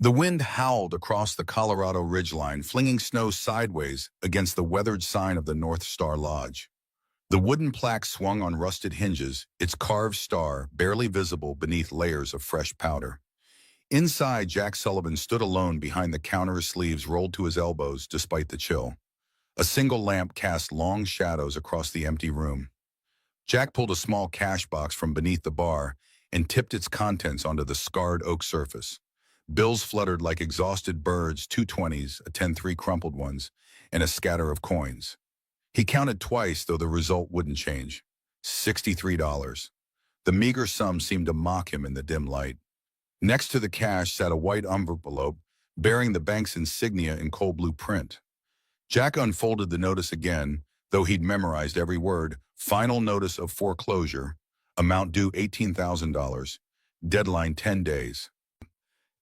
The wind howled across the Colorado ridgeline, flinging snow sideways against the weathered sign of the North Star Lodge. The wooden plaque swung on rusted hinges, its carved star barely visible beneath layers of fresh powder. Inside, Jack Sullivan stood alone behind the counter, his sleeves rolled to his elbows despite the chill. A single lamp cast long shadows across the empty room. Jack pulled a small cash box from beneath the bar and tipped its contents onto the scarred oak surface. Bills fluttered like exhausted birds, 2 20s, a 10-3 crumpled ones, and a scatter of coins. He counted twice, though the result wouldn't change. $63. The meager sum seemed to mock him in the dim light. Next to the cash sat a white envelope bearing the bank's insignia in cold blue print. Jack unfolded the notice again, though he'd memorized every word. Final notice of foreclosure. Amount due $18,000. Deadline 10 days.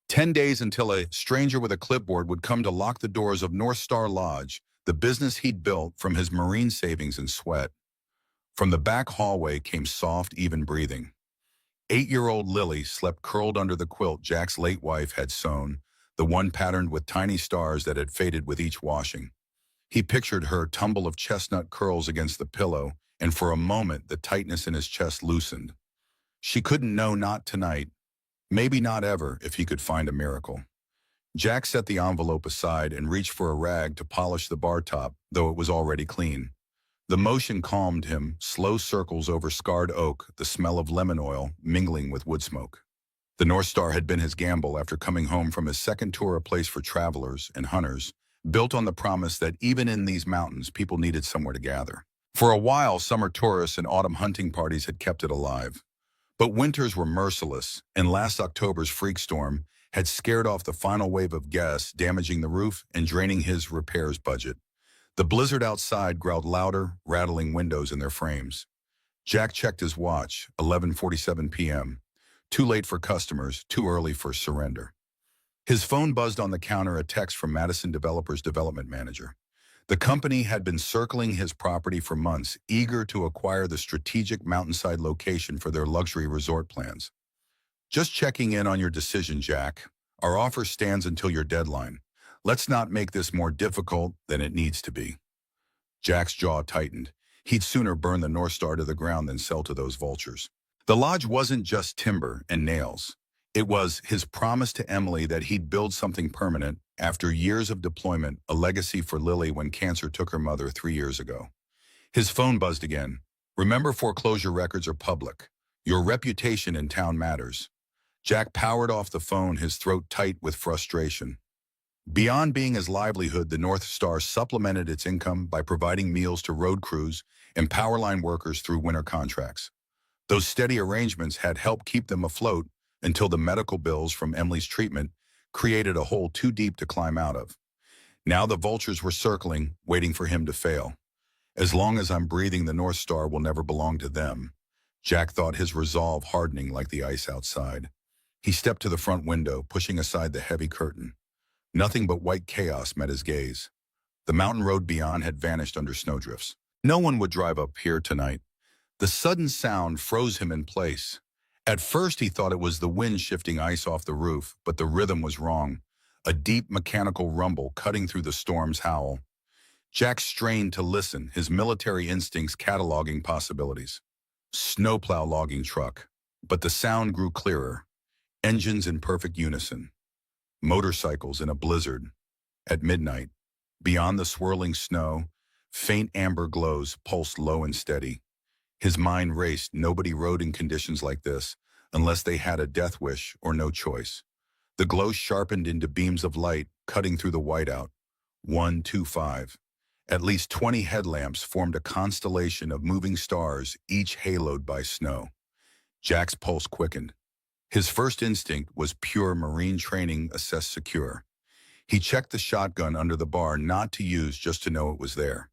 10 days until a stranger with a clipboard would come to lock the doors of North Star Lodge, the business he'd built from his Marine savings and sweat. From the back hallway came soft, even breathing. 8-year-old Lily slept curled under the quilt Jack's late wife had sewn, the one patterned with tiny stars that had faded with each washing. He pictured her tumble of chestnut curls against the pillow, and for a moment the tightness in his chest loosened. She couldn't know, not tonight. Maybe not ever, if he could find a miracle. Jack set the envelope aside and reached for a rag to polish the bar top, though it was already clean. The motion calmed him, slow circles over scarred oak, the smell of lemon oil mingling with wood smoke. The North Star had been his gamble after coming home from his second tour, a place for travelers and hunters, built on the promise that even in these mountains, people needed somewhere to gather. For a while, summer tourists and autumn hunting parties had kept it alive. But winters were merciless, and last October's freak storm had scared off the final wave of guests, damaging the roof and draining his repairs budget. The blizzard outside growled louder, rattling windows in their frames. Jack checked his watch, 11:47 p.m. Too late for customers, too early for surrender. His phone buzzed on the counter, a text from Madison Developers development manager. The company had been circling his property for months, eager to acquire the strategic mountainside location for their luxury resort plans. Just checking in on your decision, Jack. Our offer stands until your deadline. Let's not make this more difficult than it needs to be. Jack's jaw tightened. He'd sooner burn the North Star to the ground than sell to those vultures. The lodge wasn't just timber and nails. It was his promise to Emily that he'd build something permanent after years of deployment, a legacy for Lily when cancer took her mother 3 years ago. His phone buzzed again. Remember, foreclosure records are public. Your reputation in town matters. Jack powered off the phone, his throat tight with frustration. Beyond being his livelihood, the North Star supplemented its income by providing meals to road crews and power line workers through winter contracts. Those steady arrangements had helped keep them afloat until the medical bills from Emily's treatment created a hole too deep to climb out of. Now the vultures were circling, waiting for him to fail. As long as I'm breathing, the North Star will never belong to them. Jack thought, his resolve hardening like the ice outside. He stepped to the front window, pushing aside the heavy curtain. Nothing but white chaos met his gaze. The mountain road beyond had vanished under snowdrifts. No one would drive up here tonight. The sudden sound froze him in place. At first he thought it was the wind shifting ice off the roof, but the rhythm was wrong. A deep mechanical rumble cutting through the storm's howl. Jack strained to listen, his military instincts cataloging possibilities. Snowplow logging truck. But the sound grew clearer. Engines in perfect unison. Motorcycles in a blizzard. At midnight, beyond the swirling snow, faint amber glows pulsed low and steady. His mind raced. Nobody rode in conditions like this, unless they had a death wish or no choice. The glow sharpened into beams of light, cutting through the whiteout. 1, 2, 5. At least 20 headlamps formed a constellation of moving stars, each haloed by snow. Jack's pulse quickened. His first instinct was pure Marine training, assess secure. He checked the shotgun under the bar, not to use, just to know it was there.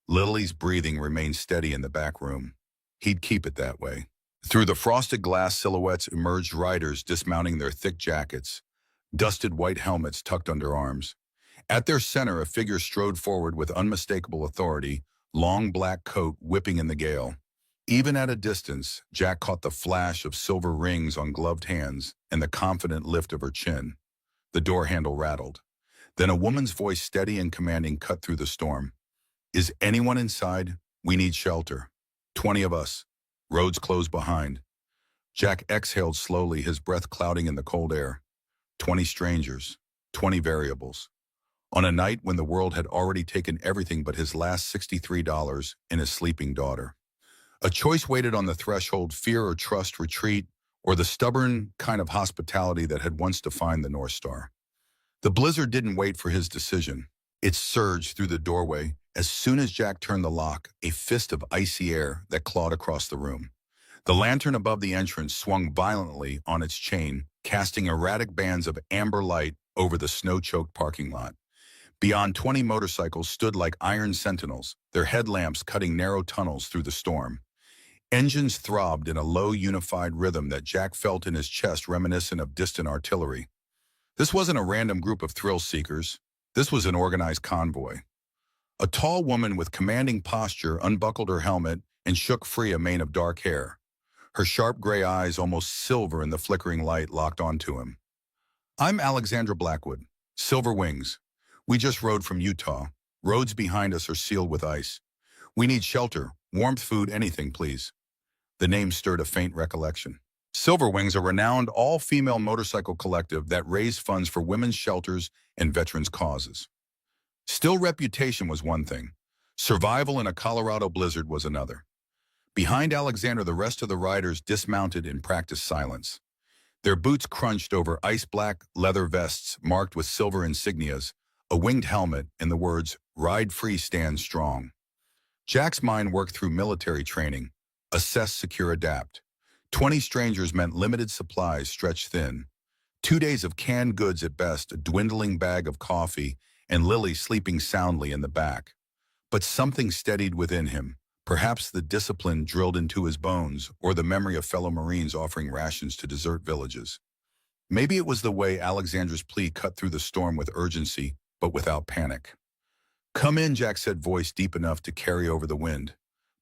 Lily's breathing remained steady in the back room. He'd keep it that way. Through the frosted glass silhouettes emerged riders dismounting, their thick jackets, dusted white helmets tucked under arms. At their center, a figure strode forward with unmistakable authority, long black coat whipping in the gale. Even at a distance, Jack caught the flash of silver rings on gloved hands and the confident lift of her chin. The door handle rattled. Then a woman's voice, steady and commanding, cut through the storm. Is anyone inside? We need shelter. 20 of us. Roads closed behind. Jack exhaled slowly, his breath clouding in the cold air. 20 strangers. 20 variables. On a night when the world had already taken everything but his last $63 and his sleeping daughter. A choice waited on the threshold: fear or trust, retreat, or the stubborn kind of hospitality that had once defined the North Star. The blizzard didn't wait for his decision. It surged through the doorway. As soon as Jack turned the lock, a fist of icy air that clawed across the room. The lantern above the entrance swung violently on its chain, casting erratic bands of amber light over the snow-choked parking lot. Beyond, 20 motorcycles stood like iron sentinels, their headlamps cutting narrow tunnels through the storm. Engines throbbed in a low, unified rhythm that Jack felt in his chest, reminiscent of distant artillery. This wasn't a random group of thrill-seekers. This was an organized convoy. A tall woman with commanding posture unbuckled her helmet and shook free a mane of dark hair. Her sharp gray eyes, almost silver in the flickering light, locked onto him. I'm Alexandra Blackwood, Silver Wings. We just rode from Utah. Roads behind us are sealed with ice. We need shelter, warmth, food, anything, please. The name stirred a faint recollection. Silver Wings, a renowned all-female motorcycle collective that raised funds for women's shelters and veterans' causes. Still, reputation was one thing. Survival in a Colorado blizzard was another. Behind Alexander, the rest of the riders dismounted in practiced silence. Their boots crunched over ice-black leather vests marked with silver insignias, a winged helmet, and the words, "Ride free, stand strong." Jack's mind worked through military training. Assess, secure, adapt. 20 strangers meant limited supplies stretched thin. 2 days of canned goods at best, a dwindling bag of coffee, and Lily sleeping soundly in the back. But something steadied within him, perhaps the discipline drilled into his bones, or the memory of fellow Marines offering rations to desert villages. Maybe it was the way Alexandra's plea cut through the storm with urgency, but without panic. Come in, Jack said, voice deep enough to carry over the wind.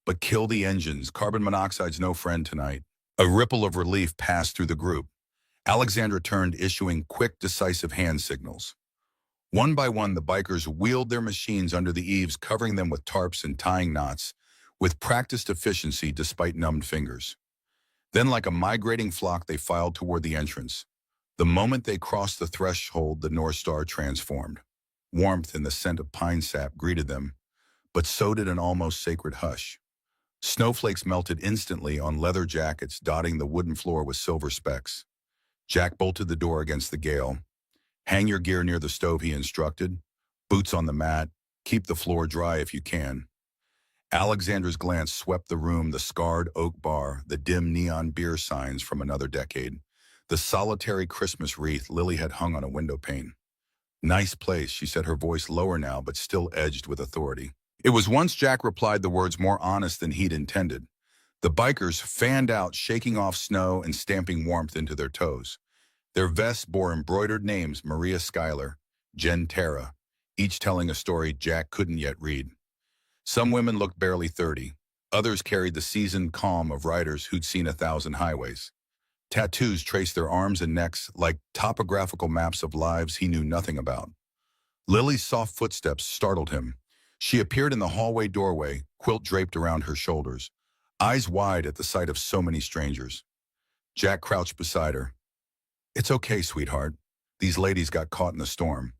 But kill the engines. Carbon monoxide's no friend tonight. A ripple of relief passed through the group. Alexandra turned, issuing quick, decisive hand signals. One by one, the bikers wheeled their machines under the eaves, covering them with tarps and tying knots, with practiced efficiency despite numbed fingers. Then, like a migrating flock, they filed toward the entrance. The moment they crossed the threshold, the North Star transformed. Warmth and the scent of pine sap greeted them, but so did an almost sacred hush. Snowflakes melted instantly on leather jackets, dotting the wooden floor with silver specks. Jack bolted the door against the gale. Hang your gear near the stove, he instructed. Boots on the mat. Keep the floor dry if you can. Alexandra's glance swept the room, the scarred oak bar, the dim neon beer signs from another decade, the solitary Christmas wreath Lily had hung on a window pane. Nice place, she said, her voice lower now, but still edged with authority. It was once Jack replied, the words more honest than he'd intended. The bikers fanned out, shaking off snow and stamping warmth into their toes. Their vests bore embroidered names: Maria Schuyler, Jen Terra, each telling a story Jack couldn't yet read. Some women looked barely 30. Others carried the seasoned calm of riders who'd seen 1,000 highways. Tattoos traced their arms and necks like topographical maps of lives he knew nothing about. Lily's soft footsteps startled him. She appeared in the hallway doorway, quilt draped around her shoulders, eyes wide at the sight of so many strangers. Jack crouched beside her. It's okay, sweetheart. These ladies got caught in the storm.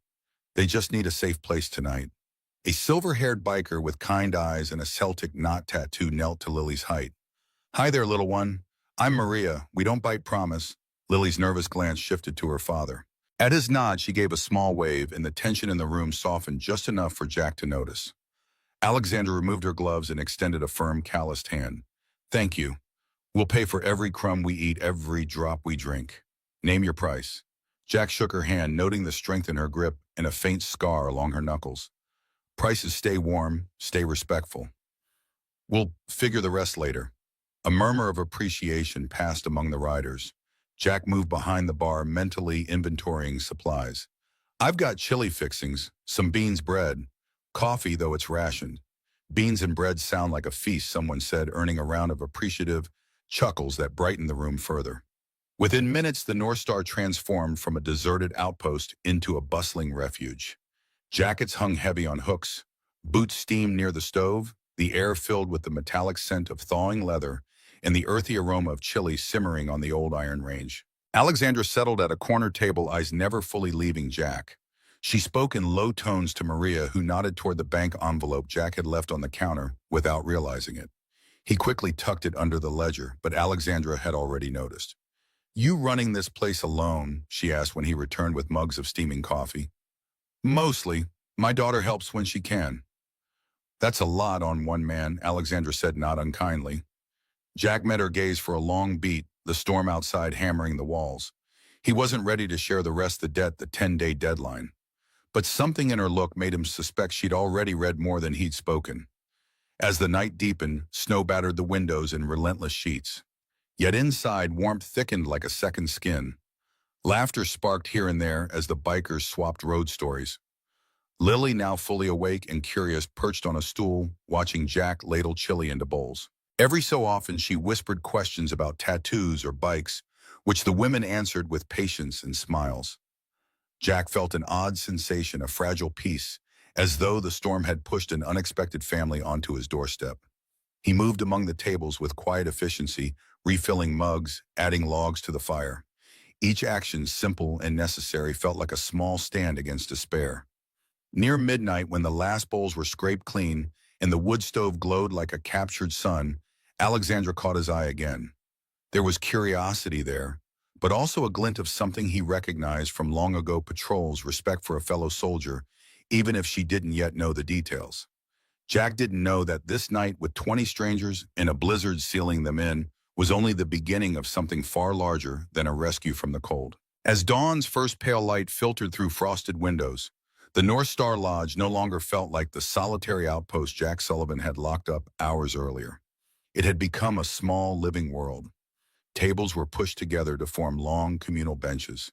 They just need a safe place tonight. A silver-haired biker with kind eyes and a Celtic knot tattoo knelt to Lily's height. Hi there, little one. I'm Maria. We don't bite, promise. Lily's nervous glance shifted to her father. At his nod, she gave a small wave, and the tension in the room softened just enough for Jack to notice. Alexandra removed her gloves and extended a firm, calloused hand. Thank you. We'll pay for every crumb we eat, every drop we drink. Name your price. Jack shook her hand, noting the strength in her grip and a faint scar along her knuckles. Prices: stay warm, stay respectful. We'll figure the rest later. A murmur of appreciation passed among the riders. Jack moved behind the bar, mentally inventorying supplies. I've got chili fixings, some beans, bread. Coffee, though it's rationed. Beans and bread sound like a feast, someone said, earning a round of appreciative chuckles that brightened the room further. Within minutes, the North Star transformed from a deserted outpost into a bustling refuge. Jackets hung heavy on hooks, boots steamed near the stove, the air filled with the metallic scent of thawing leather and the earthy aroma of chili simmering on the old iron range. Alexandra settled at a corner table, eyes never fully leaving Jack. She spoke in low tones to Maria, who nodded toward the bank envelope Jack had left on the counter without realizing it. He quickly tucked it under the ledger, but Alexandra had already noticed. "You running this place alone?" she asked when he returned with mugs of steaming coffee. "Mostly. My daughter helps when she can." "That's a lot on one man," Alexandra said not unkindly. Jack met her gaze for a long beat, the storm outside hammering the walls. He wasn't ready to share the rest of the debt, the 10-day deadline. But something in her look made him suspect she'd already read more than he'd spoken. As the night deepened, snow battered the windows in relentless sheets. Yet inside, warmth thickened like a second skin. Laughter sparked here and there as the bikers swapped road stories. Lily, now fully awake and curious, perched on a stool, watching Jack ladle chili into bowls. Every so often, she whispered questions about tattoos or bikes, which the women answered with patience and smiles. Jack felt an odd sensation, a fragile peace, as though the storm had pushed an unexpected family onto his doorstep. He moved among the tables with quiet efficiency, refilling mugs, adding logs to the fire. Each action, simple and necessary, felt like a small stand against despair. Near midnight, when the last bowls were scraped clean and the wood stove glowed like a captured sun, Alexandra caught his eye again. There was curiosity there, but also a glint of something he recognized from long ago patrols, respect for a fellow soldier, even if she didn't yet know the details. Jack didn't know that this night, with 20 strangers and a blizzard sealing them in, was only the beginning of something far larger than a rescue from the cold. As dawn's first pale light filtered through frosted windows, the North Star Lodge no longer felt like the solitary outpost Jack Sullivan had locked up hours earlier. It had become a small, living world. Tables were pushed together to form long communal benches.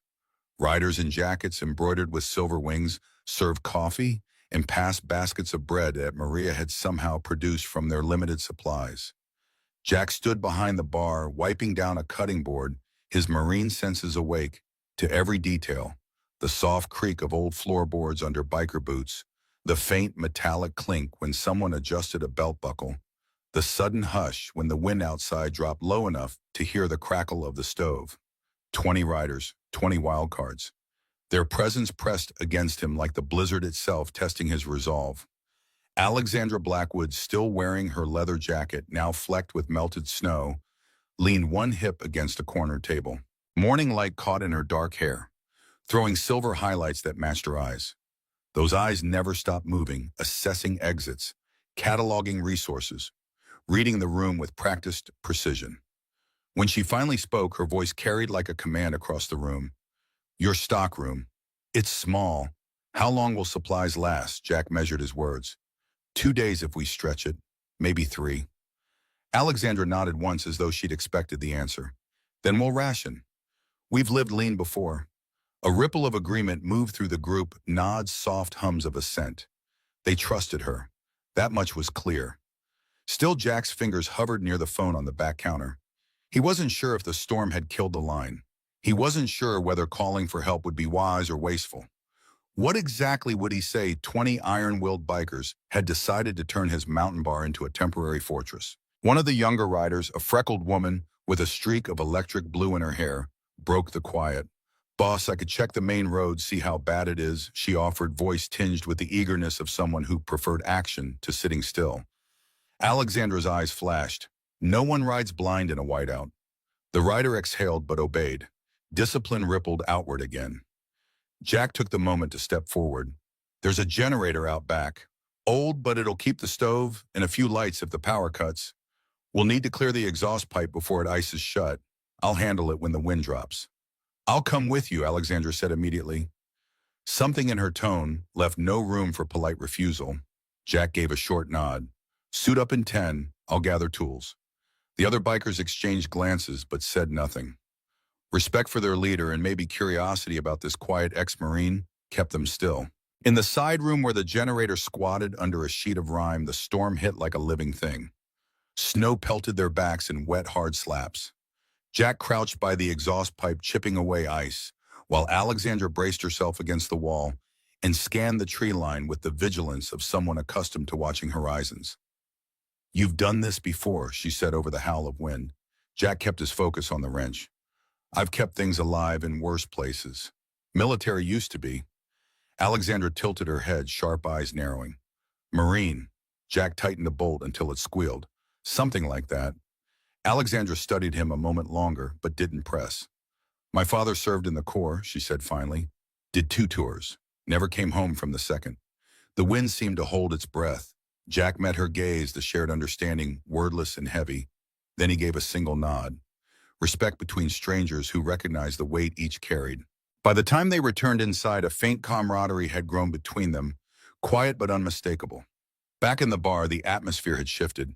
Riders in jackets embroidered with silver wings served coffee and passed baskets of bread that Maria had somehow produced from their limited supplies. Jack stood behind the bar, wiping down a cutting board, his marine senses awake to every detail: the soft creak of old floorboards under biker boots, the faint metallic clink when someone adjusted a belt buckle, the sudden hush when the wind outside dropped low enough to hear the crackle of the stove. 20 riders, 20 wildcards. Their presence pressed against him like the blizzard itself, testing his resolve. Alexandra Blackwood, still wearing her leather jacket, now flecked with melted snow, leaned one hip against a corner table. Morning light caught in her dark hair, throwing silver highlights that matched her eyes. Those eyes never stopped moving, assessing exits, cataloging resources, reading the room with practiced precision. When she finally spoke, her voice carried like a command across the room. "Your stockroom. It's small. How long will supplies last?" Jack measured his words. 2 days if we stretch it, maybe 3. Alexandra nodded once as though she'd expected the answer. "Then we'll ration. We've lived lean before." A ripple of agreement moved through the group, nods, soft hums of assent. They trusted her. That much was clear. Still, Jack's fingers hovered near the phone on the back counter. He wasn't sure if the storm had killed the line. He wasn't sure whether calling for help would be wise or wasteful. What exactly would he say 20 iron-willed bikers had decided to turn his mountain bar into a temporary fortress? One of the younger riders, a freckled woman with a streak of electric blue in her hair, broke the quiet. "Boss, I could check the main road, see how bad it is," she offered, voice tinged with the eagerness of someone who preferred action to sitting still. Alexandra's eyes flashed. No one rides blind in a whiteout. The rider exhaled but obeyed. Discipline rippled outward again. Jack took the moment to step forward. "There's a generator out back. Old, but it'll keep the stove and a few lights if the power cuts. We'll need to clear the exhaust pipe before it ices shut. I'll handle it when the wind drops." "I'll come with you," Alexandra said immediately. Something in her tone left no room for polite refusal. Jack gave a short nod. "Suit up in 10. I'll gather tools." The other bikers exchanged glances but said nothing. Respect for their leader and maybe curiosity about this quiet ex-Marine kept them still. In the side room where the generator squatted under a sheet of rime, the storm hit like a living thing. Snow pelted their backs in wet, hard slaps. Jack crouched by the exhaust pipe chipping away ice, while Alexandra braced herself against the wall and scanned the tree line with the vigilance of someone accustomed to watching horizons. "You've done this before," she said over the howl of wind. Jack kept his focus on the wrench. "I've kept things alive in worse places. Military used to be." Alexandra tilted her head, sharp eyes narrowing. "Marine." Jack tightened the bolt until it squealed. "Something like that." Alexandra studied him a moment longer, but didn't press. "My father served in the Corps," she said finally. "Did 2 tours. Never came home from the second." The wind seemed to hold its breath. Jack met her gaze, the shared understanding, wordless and heavy. Then he gave a single nod. Respect between strangers who recognized the weight each carried. By the time they returned inside, a faint camaraderie had grown between them, quiet but unmistakable. Back in the bar, the atmosphere had shifted.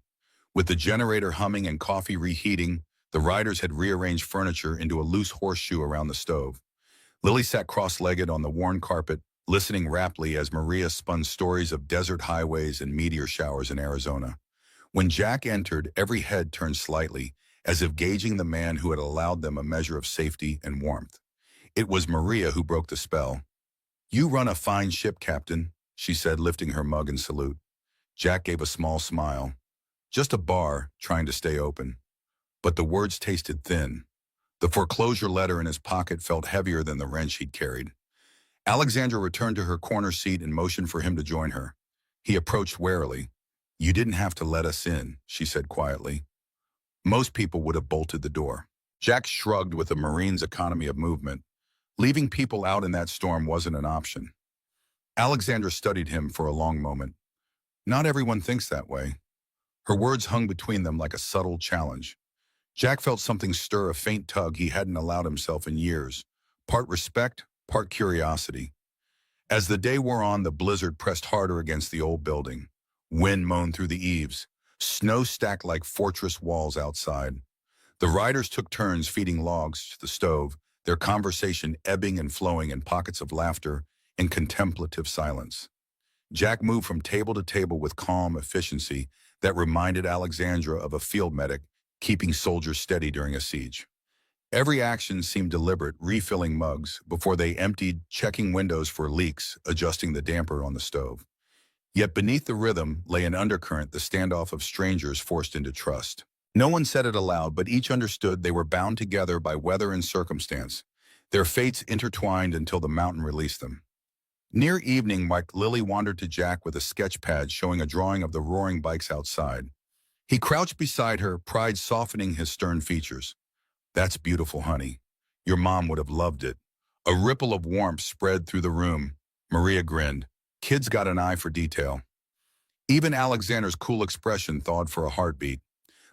With the generator humming and coffee reheating, the riders had rearranged furniture into a loose horseshoe around the stove. Lily sat cross-legged on the worn carpet, listening raptly as Maria spun stories of desert highways and meteor showers in Arizona. When Jack entered, every head turned slightly, as if gauging the man who had allowed them a measure of safety and warmth. It was Maria who broke the spell. "You run a fine ship, Captain," she said, lifting her mug in salute. Jack gave a small smile. Just a bar, trying to stay open. But the words tasted thin. The foreclosure letter in his pocket felt heavier than the wrench he'd carried. Alexandra returned to her corner seat and motioned for him to join her. He approached warily. "You didn't have to let us in," she said quietly. Most people would have bolted the door. Jack shrugged with a Marine's economy of movement. Leaving people out in that storm wasn't an option. Alexandra studied him for a long moment. "Not everyone thinks that way." Her words hung between them like a subtle challenge. Jack felt something stir, a faint tug he hadn't allowed himself in years, part respect, part curiosity. As the day wore on, the blizzard pressed harder against the old building. Wind moaned through the eaves. Snow stacked like fortress walls outside. The riders took turns feeding logs to the stove, their conversation ebbing and flowing in pockets of laughter and contemplative silence. Jack moved from table to table with calm efficiency that reminded Alexandra of a field medic keeping soldiers steady during a siege. Every action seemed deliberate, refilling mugs before they emptied, checking windows for leaks, adjusting the damper on the stove. Yet beneath the rhythm lay an undercurrent, the standoff of strangers forced into trust. No one said it aloud, but each understood they were bound together by weather and circumstance, their fates intertwined until the mountain released them. Near evening, Lily wandered to Jack with a sketch pad showing a drawing of the roaring bikes outside. He crouched beside her, pride softening his stern features. "That's beautiful, honey. Your mom would have loved it." A ripple of warmth spread through the room. Maria grinned. Kids got an eye for detail. Even Alexander's cool expression thawed for a heartbeat.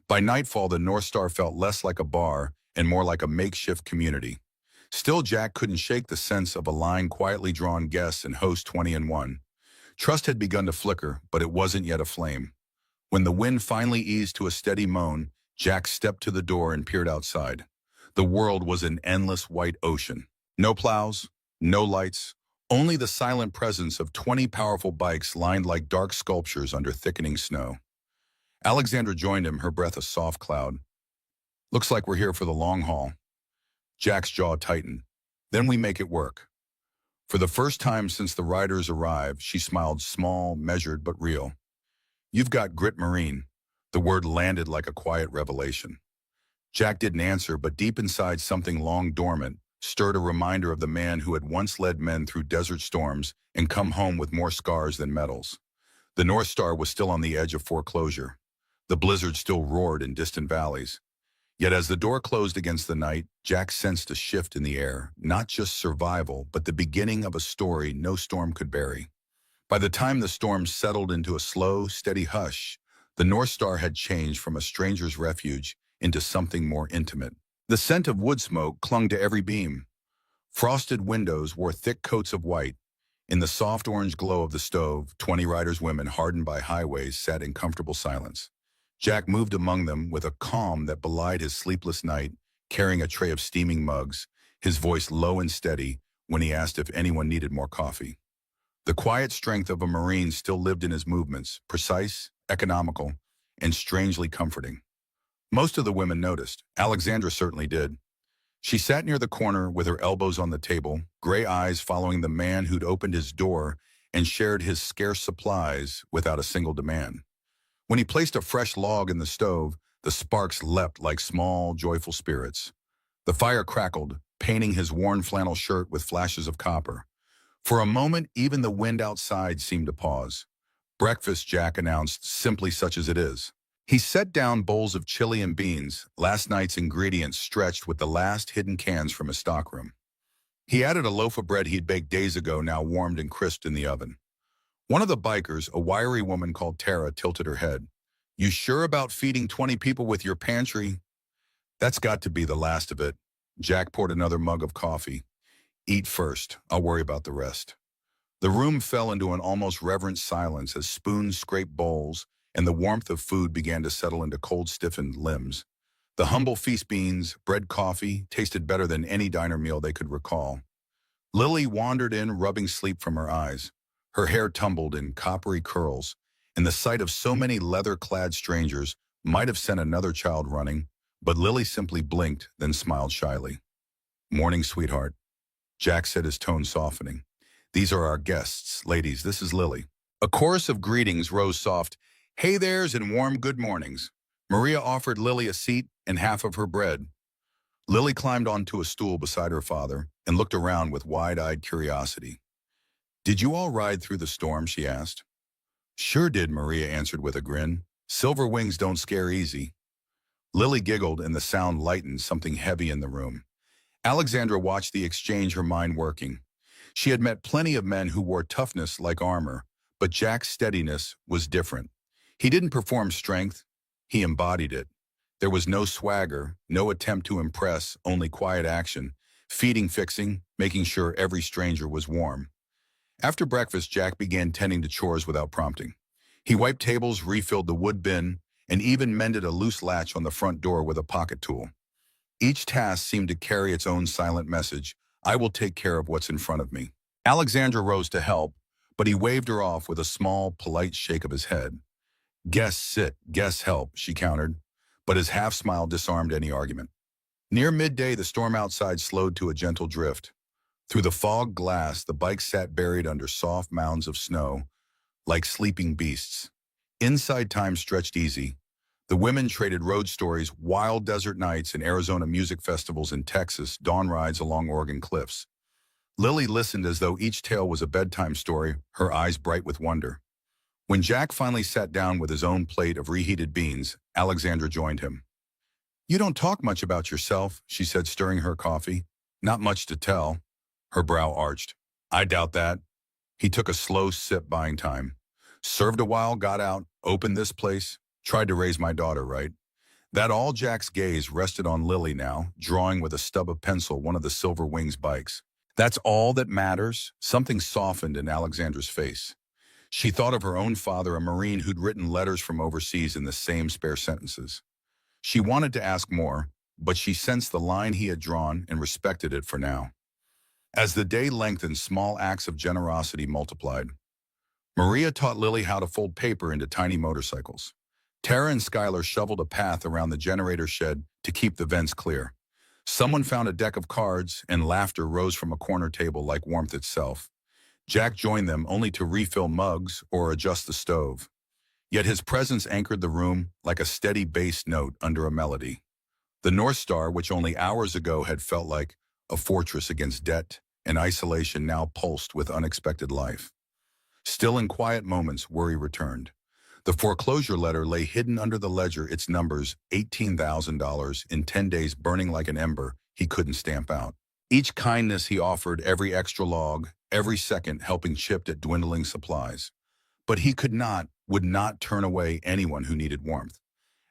By nightfall, the North Star felt less like a bar and more like a makeshift community. Still, Jack couldn't shake the sense of a line quietly drawn guests and host 20-1. Trust had begun to flicker, but it wasn't yet aflame. When the wind finally eased to a steady moan, Jack stepped to the door and peered outside. The world was an endless white ocean. No plows, no lights, only the silent presence of 20 powerful bikes lined like dark sculptures under thickening snow. Alexandra joined him, her breath a soft cloud. "Looks like we're here for the long haul." Jack's jaw tightened. "Then we make it work." For the first time since the riders arrived, she smiled, small, measured, but real. "You've got grit, Marine." The word landed like a quiet revelation. Jack didn't answer, but deep inside something long dormant stirred a reminder of the man who had once led men through desert storms and come home with more scars than medals. The North Star was still on the edge of foreclosure. The blizzard still roared in distant valleys. Yet as the door closed against the night, Jack sensed a shift in the air, not just survival, but the beginning of a story no storm could bury. By the time the storm settled into a slow, steady hush, the North Star had changed from a stranger's refuge into something more intimate. The scent of wood smoke clung to every beam. Frosted windows wore thick coats of white. In the soft orange glow of the stove, 20 riders' women hardened by highways sat in comfortable silence. Jack moved among them with a calm that belied his sleepless night, carrying a tray of steaming mugs, his voice low and steady when he asked if anyone needed more coffee. The quiet strength of a Marine still lived in his movements, precise, economical, and strangely comforting. Most of the women noticed. Alexandra certainly did. She sat near the corner with her elbows on the table, gray eyes following the man who'd opened his door and shared his scarce supplies without a single demand. When he placed a fresh log in the stove, the sparks leapt like small, joyful spirits. The fire crackled, painting his worn flannel shirt with flashes of copper. For a moment, even the wind outside seemed to pause. "Breakfast," Jack announced, "simply such as it is." He set down bowls of chili and beans, last night's ingredients stretched with the last hidden cans from his stockroom. He added a loaf of bread he'd baked days ago, now warmed and crisped in the oven. One of the bikers, a wiry woman called Tara, tilted her head. "You sure about feeding 20 people with your pantry?" "That's got to be the last of it." Jack poured another mug of coffee. "Eat first. I'll worry about the rest." The room fell into an almost reverent silence as spoons scraped bowls and the warmth of food began to settle into cold, stiffened limbs. The humble feast, beans, bread, coffee, tasted better than any diner meal they could recall. Lily wandered in, rubbing sleep from her eyes. Her hair tumbled in coppery curls, and the sight of so many leather-clad strangers might have sent another child running, but Lily simply blinked, then smiled shyly. "Morning, sweetheart," Jack said, his tone softening. "These are our guests. Ladies, this is Lily." A chorus of greetings rose soft, "Hey there's," and warm good mornings. Maria offered Lily a seat and half of her bread. Lily climbed onto a stool beside her father and looked around with wide-eyed curiosity. "Did you all ride through the storm?" she asked. "Sure did," Maria answered with a grin. "Silver wings don't scare easy." Lily giggled and the sound lightened something heavy in the room. Alexandra watched the exchange, her mind working. She had met plenty of men who wore toughness like armor, but Jack's steadiness was different. He didn't perform strength, he embodied it. There was no swagger, no attempt to impress, only quiet action, feeding, fixing, making sure every stranger was warm. After breakfast, Jack began tending to chores without prompting. He wiped tables, refilled the wood bin, and even mended a loose latch on the front door with a pocket tool. Each task seemed to carry its own silent message: "I will take care of what's in front of me." Alexandra rose to help, but he waved her off with a small, polite shake of his head. "Guests sit, guests help," she countered, but his half-smile disarmed any argument. Near midday, the storm outside slowed to a gentle drift. Through the fog glass, the bikes sat buried under soft mounds of snow, like sleeping beasts. Inside, time stretched easy. The women traded road stories, wild desert nights and Arizona music festivals in Texas, dawn rides along Oregon cliffs. Lily listened as though each tale was a bedtime story, her eyes bright with wonder. When Jack finally sat down with his own plate of reheated beans, Alexandra joined him. "You don't talk much about yourself," she said, stirring her coffee. "Not much to tell." Her brow arched. "I doubt that." He took a slow sip, buying time. "Served a while, got out, opened this place, tried to raise my daughter right." That all? Jack's gaze rested on Lily now, drawing with a stub of pencil one of the Silver Wings bikes. "That's all that matters?" Something softened in Alexandra's face. She thought of her own father, a Marine who'd written letters from overseas in the same spare sentences. She wanted to ask more, but she sensed the line he had drawn and respected it for now. As the day lengthened, small acts of generosity multiplied. Maria taught Lily how to fold paper into tiny motorcycles. Tara and Skylar shoveled a path around the generator shed to keep the vents clear. Someone found a deck of cards, and laughter rose from a corner table like warmth itself. Jack joined them only to refill mugs or adjust the stove. Yet his presence anchored the room like a steady bass note under a melody. The North Star, which only hours ago had felt like a fortress against debt and isolation, now pulsed with unexpected life. Still, in quiet moments, worry returned. The foreclosure letter lay hidden under the ledger, its numbers, $18,000 in 10 days, burning like an ember he couldn't stamp out. Each kindness he offered, every extra log, every second helping chip at dwindling supplies. But he would not turn away anyone who needed warmth.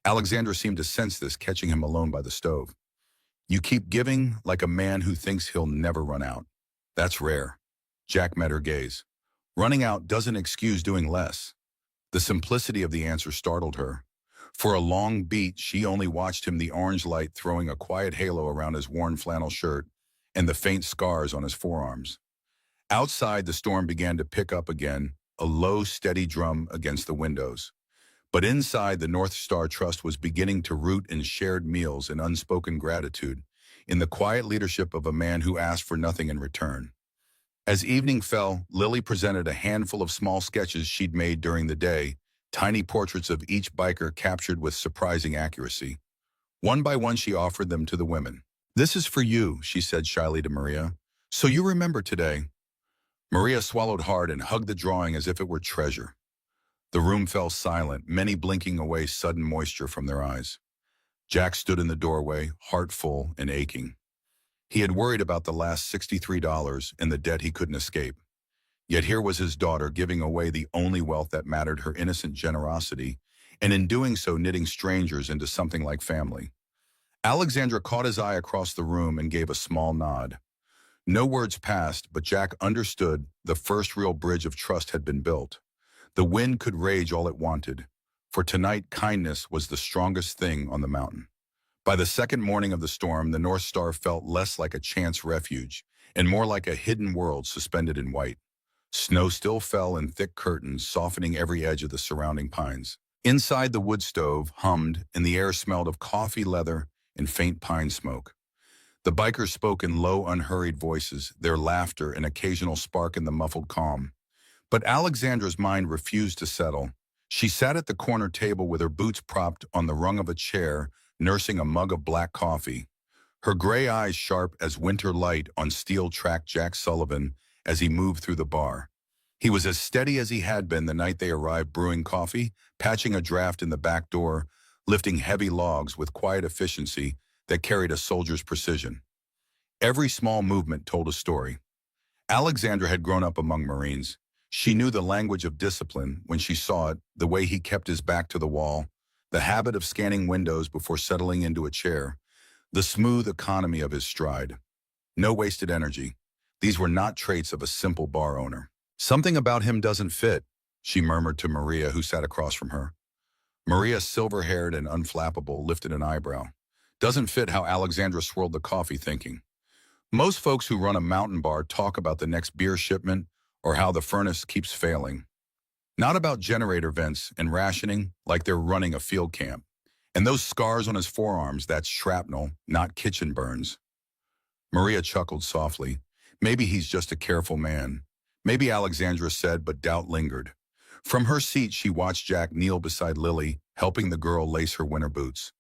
Alexandra seemed to sense this, catching him alone by the stove. "You keep giving like a man who thinks he'll never run out. That's rare." Jack met her gaze. "Running out doesn't excuse doing less." The simplicity of the answer startled her. For a long beat, she only watched him, the orange light throwing a quiet halo around his worn flannel shirt and the faint scars on his forearms. Outside, the storm began to pick up again, a low, steady drum against the windows. But inside, the North Star Trust was beginning to root in shared meals and unspoken gratitude, in the quiet leadership of a man who asked for nothing in return. As evening fell, Lily presented a handful of small sketches she'd made during the day, tiny portraits of each biker captured with surprising accuracy. One by one, she offered them to the women. "This is for you," she said shyly to Maria. "So you remember today." Maria swallowed hard and hugged the drawing as if it were treasure. The room fell silent, many blinking away sudden moisture from their eyes. Jack stood in the doorway, heart full and aching. He had worried about the last $63 and the debt he couldn't escape. Yet here was his daughter giving away the only wealth that mattered, her innocent generosity, and in doing so knitting strangers into something like family. Alexandra caught his eye across the room and gave a small nod. No words passed, but Jack understood the first real bridge of trust had been built. The wind could rage all it wanted, for tonight kindness was the strongest thing on the mountain. By the second morning of the storm, the North Star felt less like a chance refuge and more like a hidden world suspended in white. Snow still fell in thick curtains, softening every edge of the surrounding pines. Inside, the wood stove hummed, and the air smelled of coffee, leather, and faint pine smoke. The bikers spoke in low, unhurried voices, their laughter an occasional spark in the muffled calm. But Alexandra's mind refused to settle. She sat at the corner table with her boots propped on the rung of a chair, nursing a mug of black coffee. Her gray eyes sharp as winter light on steel-tracked Jack Sullivan as he moved through the bar. He was as steady as he had been the night they arrived, brewing coffee, patching a draft in the back door, lifting heavy logs with quiet efficiency that carried a soldier's precision. Every small movement told a story. Alexandra had grown up among Marines. She knew the language of discipline when she saw it, the way he kept his back to the wall, the habit of scanning windows before settling into a chair, the smooth economy of his stride. No wasted energy. These were not traits of a simple bar owner. "Something about him doesn't fit," she murmured to Maria, who sat across from her. Maria, silver-haired and unflappable, lifted an eyebrow. "Doesn't fit how?" Alexandra swirled the coffee, thinking. "Most folks who run a mountain bar talk about the next beer shipment or how the furnace keeps failing. Not about generator vents and rationing like they're running a field camp. And those scars on his forearms, that's shrapnel, not kitchen burns." Maria chuckled softly. "Maybe he's just a careful man." "Maybe," Alexandra said, but doubt lingered. From her seat, she watched Jack kneel beside Lily, helping the girl lace her winter boots.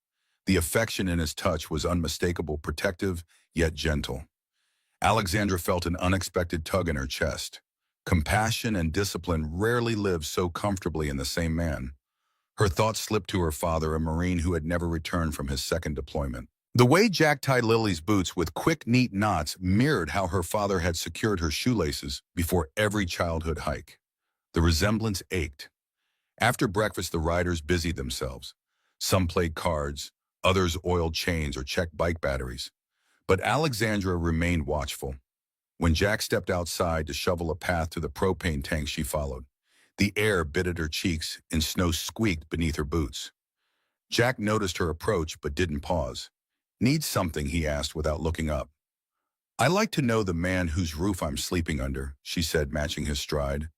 The affection in his touch was unmistakable, protective, yet gentle. Alexandra felt an unexpected tug in her chest. Compassion and discipline rarely live so comfortably in the same man. Her thoughts slipped to her father, a Marine who had never returned from his second deployment. The way Jack tied Lily's boots with quick, neat knots mirrored how her father had secured her shoelaces before every childhood hike. The resemblance ached. After breakfast, the riders busied themselves. Some played cards, others oiled chains or checked bike batteries. But Alexandra remained watchful. When Jack stepped outside to shovel a path to the propane tank, she followed. The air bit at her cheeks and snow squeaked beneath her boots. Jack noticed her approach but didn't pause. "Need something?" he asked without looking up. "I like to know the man whose roof I'm sleeping under," she said, matching his stride.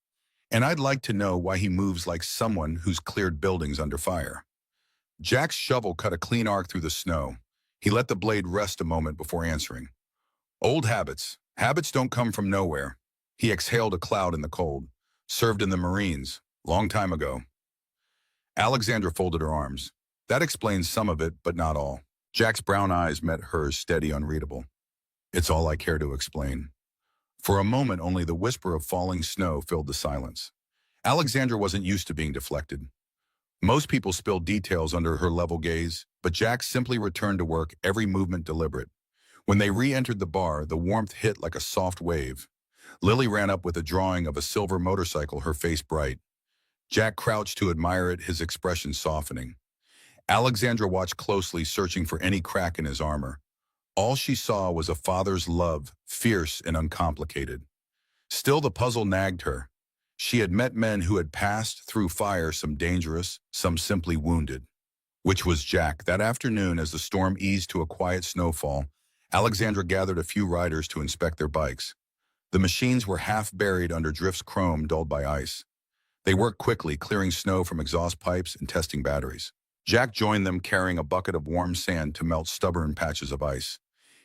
"And I'd like to know why he moves like someone who's cleared buildings under fire." Jack's shovel cut a clean arc through the snow. He let the blade rest a moment before answering. "Old habits. Habits don't come from nowhere." He exhaled a cloud in the cold. "Served in the Marines. Long time ago." Alexandra folded her arms. "That explains some of it, but not all." Jack's brown eyes met hers, steady, unreadable. "It's all I care to explain." For a moment, only the whisper of falling snow filled the silence. Alexandra wasn't used to being deflected. Most people spilled details under her level gaze, but Jack simply returned to work, every movement deliberate. When they re-entered the bar, the warmth hit like a soft wave. Lily ran up with a drawing of a silver motorcycle, her face bright. Jack crouched to admire it, his expression softening. Alexandra watched closely, searching for any crack in his armor. All she saw was a father's love, fierce and uncomplicated. Still, the puzzle nagged her. She had met men who had passed through fire, some dangerous, some simply wounded. Which was Jack? That afternoon, as the storm eased to a quiet snowfall, Alexandra gathered a few riders to inspect their bikes. The machines were half buried under drifts, chrome dulled by ice. They worked quickly, clearing snow from exhaust pipes and testing batteries. Jack joined them carrying a bucket of warm sand to melt stubborn patches of ice.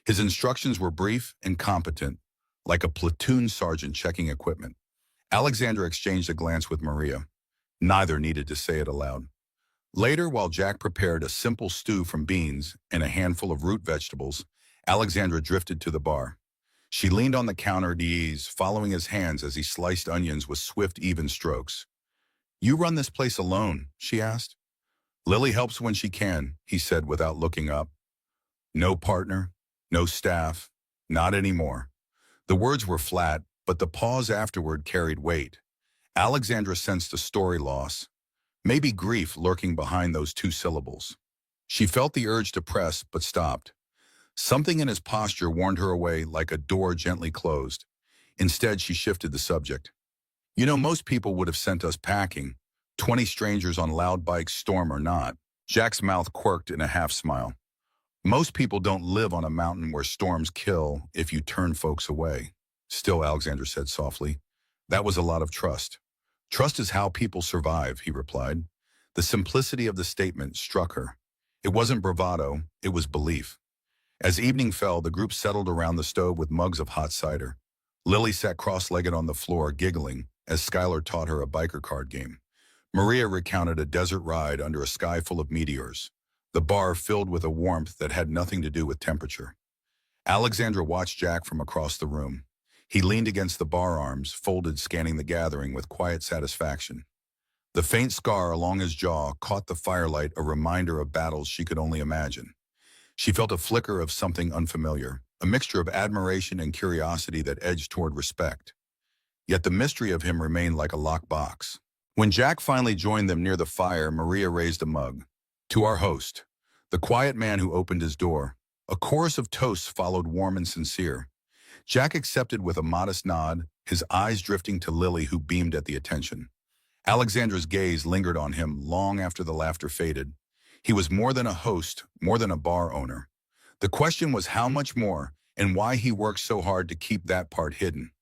His instructions were brief and competent, like a platoon sergeant checking equipment. Alexandra exchanged a glance with Maria. Neither needed to say it aloud. Later, while Jack prepared a simple stew from beans and a handful of root vegetables, Alexandra drifted to the bar. She leaned on the counter at ease, following his hands as he sliced onions with swift, even strokes. "You run this place alone?" she asked. "Lily helps when she can," he said without looking up. "No partner, no staff, not anymore." The words were flat, but the pause afterward carried weight. Alexandra sensed a story loss, maybe grief lurking behind those two syllables. She felt the urge to press, but stopped. Something in his posture warned her away like a door gently closed. Instead, she shifted the subject. "You know, most people would have sent us packing. 20 strangers on loud bikes, storm or not." Jack's mouth quirked in a half-smile. "Most people don't live on a mountain where storms kill if you turn folks away." "Still," Alexandra said softly, "that was a lot of trust." "Trust is how people survive," he replied. The simplicity of the statement struck her. It wasn't bravado, it was belief. As evening fell, the group settled around the stove with mugs of hot cider. Lily sat cross-legged on the floor, giggling, as Skylar taught her a biker card game. Maria recounted a desert ride under a sky full of meteors, the bar filled with a warmth that had nothing to do with temperature. Alexandra watched Jack from across the room. He leaned against the bar arms, folded, scanning the gathering with quiet satisfaction. The faint scar along his jaw caught the firelight, a reminder of battles she could only imagine. She felt a flicker of something unfamiliar, a mixture of admiration and curiosity that edged toward respect. Yet the mystery of him remained like a locked box. When Jack finally joined them near the fire, Maria raised a mug. "To our host, the quiet man who opened his door." A chorus of toasts followed, warm and sincere. Jack accepted with a modest nod, his eyes drifting to Lily, who beamed at the attention. Alexandra's gaze lingered on him long after the laughter faded. He was more than a host, more than a bar owner. The question was how much more, and why he worked so hard to keep that part hidden.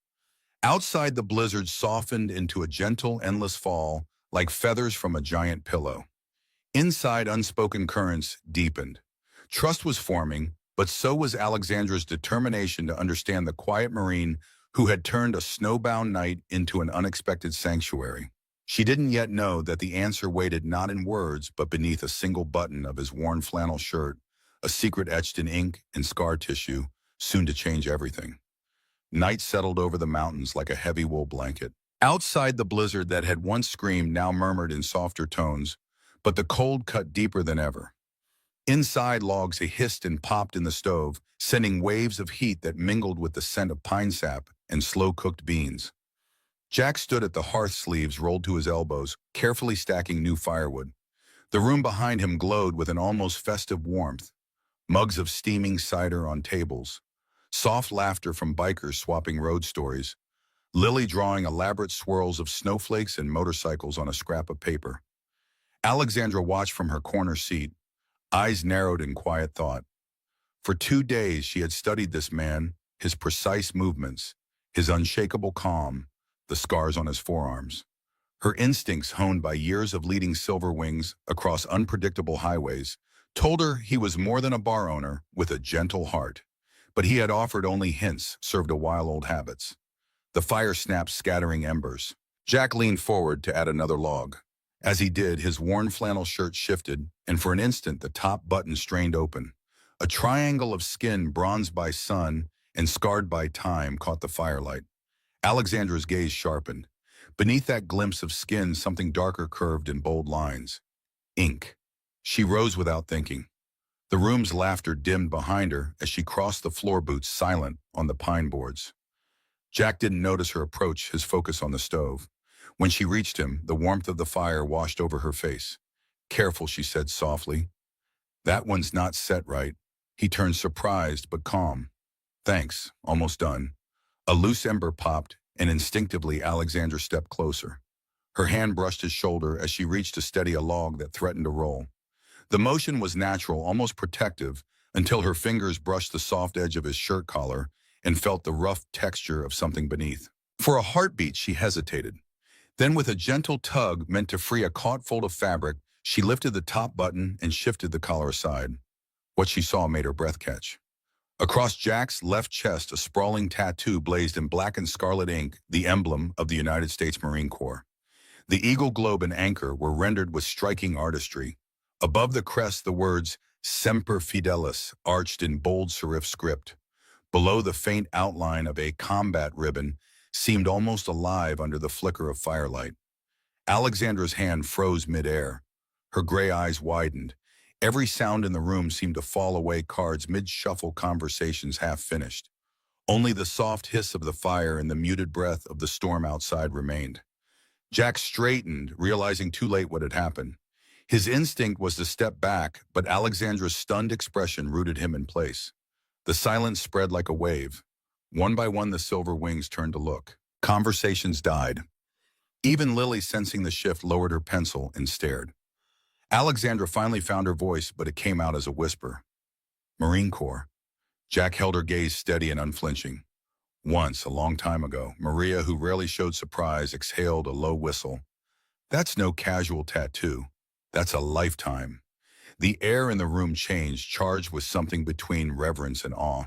Outside, the blizzard softened into a gentle, endless fall, like feathers from a giant pillow. Inside, unspoken currents deepened. Trust was forming, but so was Alexandra's determination to understand the quiet Marine who had turned a snowbound night into an unexpected sanctuary. She didn't yet know that the answer waited not in words, but beneath a single button of his worn flannel shirt, a secret etched in ink and scar tissue, soon to change everything. Night settled over the mountains like a heavy wool blanket. Outside, the blizzard that had once screamed now murmured in softer tones, but the cold cut deeper than ever. Inside, logs hissed and popped in the stove, sending waves of heat that mingled with the scent of pine sap and slow-cooked beans. Jack stood at the hearth, sleeves rolled to his elbows, carefully stacking new firewood. The room behind him glowed with an almost festive warmth. Mugs of steaming cider on tables, soft laughter from bikers swapping road stories, Lily drawing elaborate swirls of snowflakes and motorcycles on a scrap of paper. Alexandra watched from her corner seat, eyes narrowed in quiet thought. For 2 days she had studied this man, his precise movements, his unshakable calm, the scars on his forearms. Her instincts, honed by years of leading Silver Wings across unpredictable highways, told her he was more than a bar owner with a gentle heart. But he had offered only hints, served a while old habits. The fire snapped, scattering embers. Jack leaned forward to add another log. As he did, his worn flannel shirt shifted, and for an instant the top button strained open. A triangle of skin, bronzed by sun and scarred by time, caught the firelight. Alexandra's gaze sharpened. Beneath that glimpse of skin, something darker curved in bold lines. Ink. She rose without thinking. The room's laughter dimmed behind her as she crossed the floor boots, silent on the pine boards. Jack didn't notice her approach, his focus on the stove. When she reached him, the warmth of the fire washed over her face. "Careful," she said softly. "That one's not set right." He turned, surprised but calm. "Thanks, almost done." A loose ember popped, and instinctively Alexandra stepped closer. Her hand brushed his shoulder as she reached to steady a log that threatened to roll. The motion was natural, almost protective, until her fingers brushed the soft edge of his shirt collar and felt the rough texture of something beneath. For a heartbeat, she hesitated. Then with a gentle tug meant to free a caught fold of fabric, she lifted the top button and shifted the collar aside. What she saw made her breath catch. Across Jack's left chest, a sprawling tattoo blazed in black and scarlet ink, the emblem of the United States Marine Corps. The eagle, globe, and anchor were rendered with striking artistry. Above the crest, the words Semper Fidelis arched in bold serif script. Below, the faint outline of a combat ribbon seemed almost alive under the flicker of firelight. Alexandra's hand froze midair. Her gray eyes widened. Every sound in the room seemed to fall away, cards mid-shuffle, conversations half finished. Only the soft hiss of the fire and the muted breath of the storm outside remained. Jack straightened, realizing too late what had happened. His instinct was to step back, but Alexandra's stunned expression rooted him in place. The silence spread like a wave. One by one, the silver wings turned to look. Conversations died. Even Lily, sensing the shift, lowered her pencil and stared. Alexandra finally found her voice, but it came out as a whisper. Marine Corps. Jack held her gaze steady and unflinching. Once, a long time ago, Maria, who rarely showed surprise, exhaled a low whistle. That's no casual tattoo. That's a lifetime. The air in the room changed, charged with something between reverence and awe.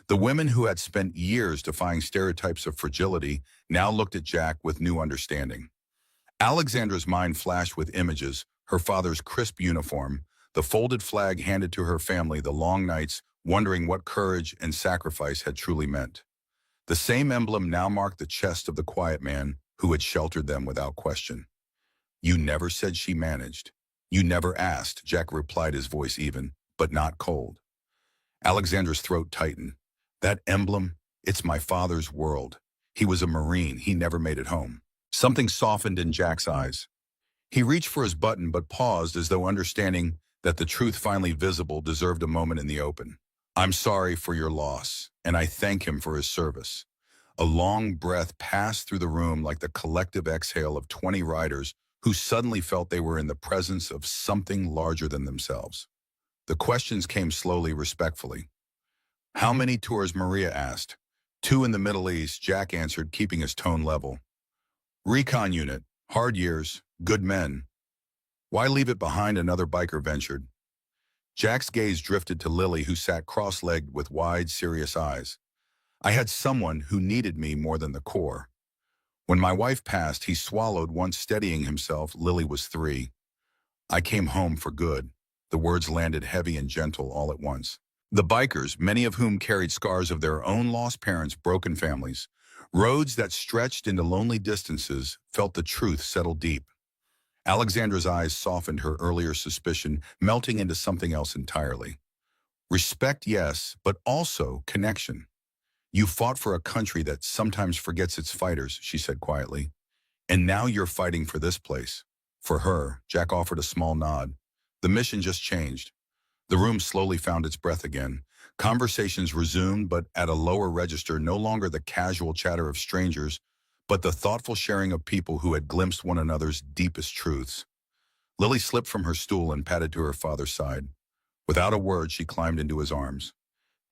The women who had spent years defying stereotypes of fragility now looked at Jack with new understanding. Alexandra's mind flashed with images, her father's crisp uniform, the folded flag handed to her family, the long nights, wondering what courage and sacrifice had truly meant. The same emblem now marked the chest of the quiet man who had sheltered them without question. You never said she managed. You never asked, Jack replied, his voice even, but not cold. Alexandra's throat tightened. That emblem, it's my father's world. He was a Marine, he never made it home. Something softened in Jack's eyes. He reached for his button but paused, as though understanding that the truth finally visible deserved a moment in the open. I'm sorry for your loss, and I thank him for his service. A long breath passed through the room like the collective exhale of 20 riders who suddenly felt they were in the presence of something larger than themselves. The questions came slowly, respectfully. How many tours? Maria asked. 2 in the Middle East, Jack answered, keeping his tone level. Recon unit, hard years, good men. Why leave it behind? Another biker ventured. Jack's gaze drifted to Lily, who sat cross-legged with wide, serious eyes. I had someone who needed me more than the Corps. When my wife passed, he swallowed, once steadying himself. Lily was 3. I came home for good. The words landed heavy and gentle all at once. The bikers, many of whom carried scars of their own lost parents, broken families, roads that stretched into lonely distances, felt the truth settle deep. Alexandra's eyes softened, her earlier suspicion melting into something else entirely. Respect, yes, but also connection. You fought for a country that sometimes forgets its fighters, she said quietly. And now you're fighting for this place. For her, Jack offered a small nod. The mission just changed. The room slowly found its breath again. Conversations resumed, but at a lower register, no longer the casual chatter of strangers, but the thoughtful sharing of people who had glimpsed one another's deepest truths. Lily slipped from her stool and padded to her father's side. Without a word, she climbed into his arms.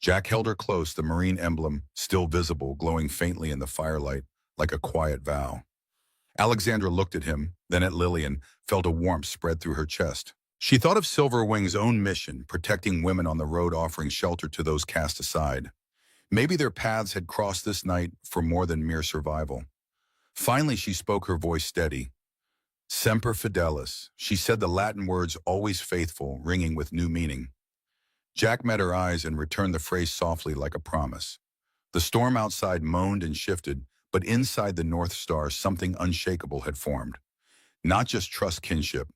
Jack held her close, the Marine emblem still visible, glowing faintly in the firelight, like a quiet vow. Alexandra looked at him, then at Lily, and felt a warmth spread through her chest. She thought of Silver Wing's own mission, protecting women on the road, offering shelter to those cast aside. Maybe their paths had crossed this night for more than mere survival. Finally, she spoke, her voice steady. Semper Fidelis. She said the Latin words always faithful, ringing with new meaning. Jack met her eyes and returned the phrase softly, like a promise. The storm outside moaned and shifted, but inside the North Star something unshakable had formed. Not just trust, kinship.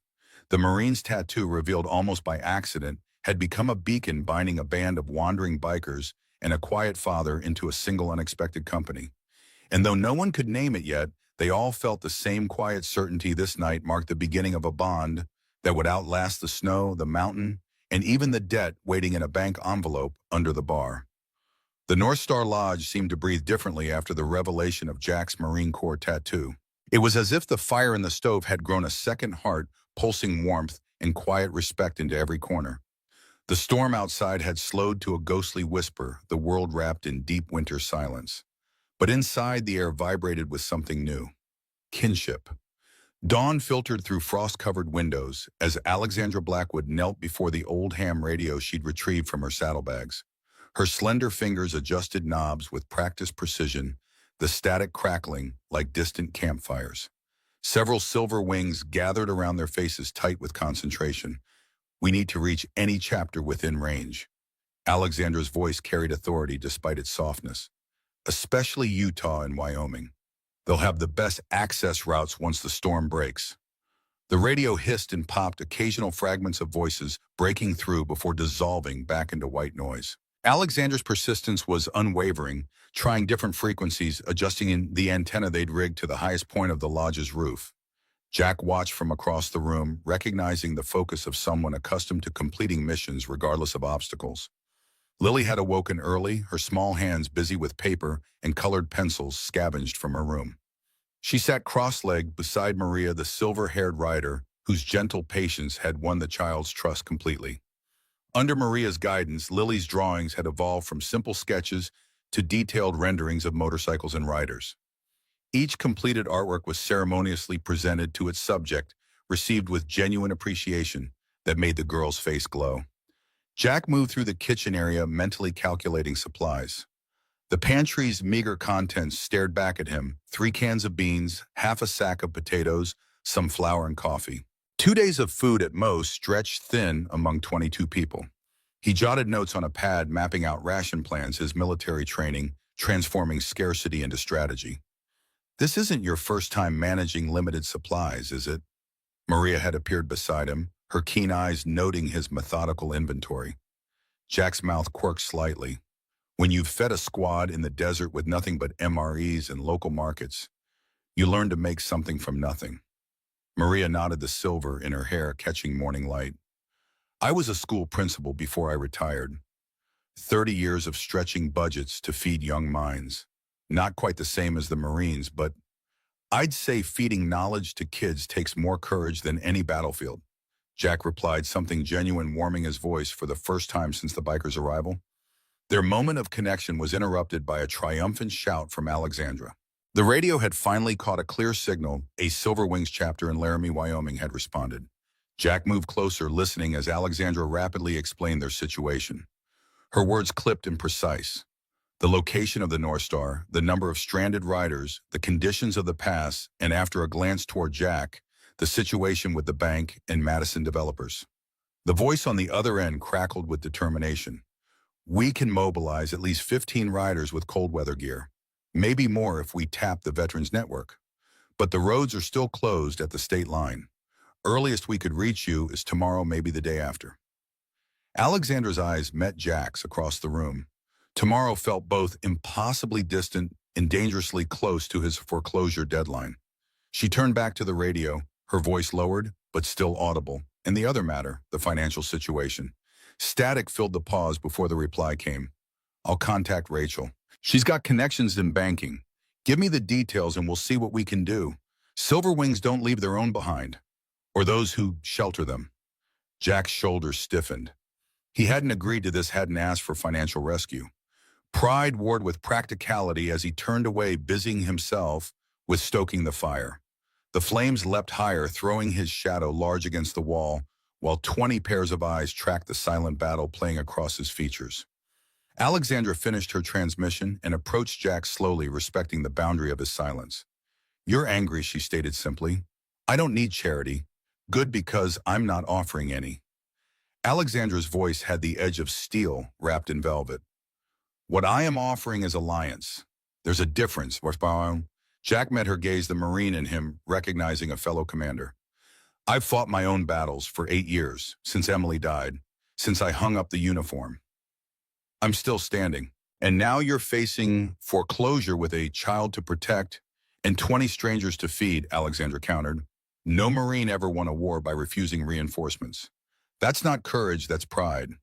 The Marine's tattoo, revealed almost by accident, had become a beacon binding a band of wandering bikers and a quiet father into a single unexpected company. And though no one could name it yet, they all felt the same quiet certainty. This night marked the beginning of a bond that would outlast the snow, the mountain, and even the debt waiting in a bank envelope under the bar. The North Star Lodge seemed to breathe differently after the revelation of Jack's Marine Corps tattoo. It was as if the fire in the stove had grown a second heart, pulsing warmth and quiet respect into every corner. The storm outside had slowed to a ghostly whisper, the world wrapped in deep winter silence. But inside, the air vibrated with something new. kinship. Dawn filtered through frost-covered windows as Alexandra Blackwood knelt before the old ham radio she'd retrieved from her saddlebags. Her slender fingers adjusted knobs with practiced precision, the static crackling like distant campfires. Several silver wings gathered around their faces tight with concentration. We need to reach any chapter within range. Alexandra's voice carried authority despite its softness. Especially Utah and Wyoming. They'll have the best access routes once the storm breaks. The radio hissed and popped, occasional fragments of voices breaking through before dissolving back into white noise. Alexandra's persistence was unwavering, trying different frequencies, adjusting in the antenna they'd rigged to the highest point of the lodge's roof. Jack watched from across the room, recognizing the focus of someone accustomed to completing missions regardless of obstacles. Lily had awoken early, her small hands busy with paper and colored pencils scavenged from her room. She sat cross-legged beside Maria, the silver-haired rider, whose gentle patience had won the child's trust completely. Under Maria's guidance, Lily's drawings had evolved from simple sketches to detailed renderings of motorcycles and riders. Each completed artwork was ceremoniously presented to its subject, received with genuine appreciation that made the girl's face glow. Jack moved through the kitchen area, mentally calculating supplies. The pantry's meager contents stared back at him: 3 cans of beans, half a sack of potatoes, some flour and coffee. 2 days of food at most, stretched thin among 22 people. He jotted notes on a pad, mapping out ration plans, his military training, transforming scarcity into strategy. This isn't your first time managing limited supplies, is it? Maria had appeared beside him, her keen eyes noting his methodical inventory. Jack's mouth quirked slightly. When you've fed a squad in the desert with nothing but MREs and local markets, you learn to make something from nothing. Maria nodded, the silver in her hair catching morning light. I was a school principal before I retired. 30 years of stretching budgets to feed young minds. Not quite the same as the Marines, but I'd say feeding knowledge to kids takes more courage than any battlefield. Jack replied, something genuine warming his voice for the first time since the bikers' arrival. Their moment of connection was interrupted by a triumphant shout from Alexandra. The radio had finally caught a clear signal. A Silver Wings chapter in Laramie, Wyoming had responded. Jack moved closer, listening as Alexandra rapidly explained their situation. Her words clipped and precise. The location of the North Star, the number of stranded riders, the conditions of the pass, and after a glance toward Jack, the situation with the bank and Madison developers. The voice on the other end crackled with determination. We can mobilize at least 15 riders with cold weather gear. Maybe more if we tap the Veterans Network. But the roads are still closed at the state line. Earliest we could reach you is tomorrow, maybe the day after. Alexandra's eyes met Jack's across the room. Tomorrow felt both impossibly distant and dangerously close to his foreclosure deadline. She turned back to the radio, her voice lowered, but still audible. And the other matter, the financial situation. Static filled the pause before the reply came. I'll contact Rachel. She's got connections in banking. Give me the details and we'll see what we can do. Silver Wings don't leave their own behind, or those who shelter them. Jack's shoulders stiffened. He hadn't agreed to this, hadn't asked for financial rescue. Pride warred with practicality as he turned away, busying himself with stoking the fire. The flames leapt higher, throwing his shadow large against the wall, while 20 pairs of eyes tracked the silent battle playing across his features. Alexandra finished her transmission and approached Jack slowly, respecting the boundary of his silence. You're angry, she stated simply. I don't need charity. Good, because I'm not offering any. Alexandra's voice had the edge of steel wrapped in velvet. What I am offering is alliance. There's a difference. Jack met her gaze, the Marine in him recognizing a fellow commander. I've fought my own battles for 8 years, since Emily died, since I hung up the uniform. I'm still standing. And now you're facing foreclosure with a child to protect and 20 strangers to feed, Alexandra countered. No Marine ever won a war by refusing reinforcements. That's not courage, that's pride.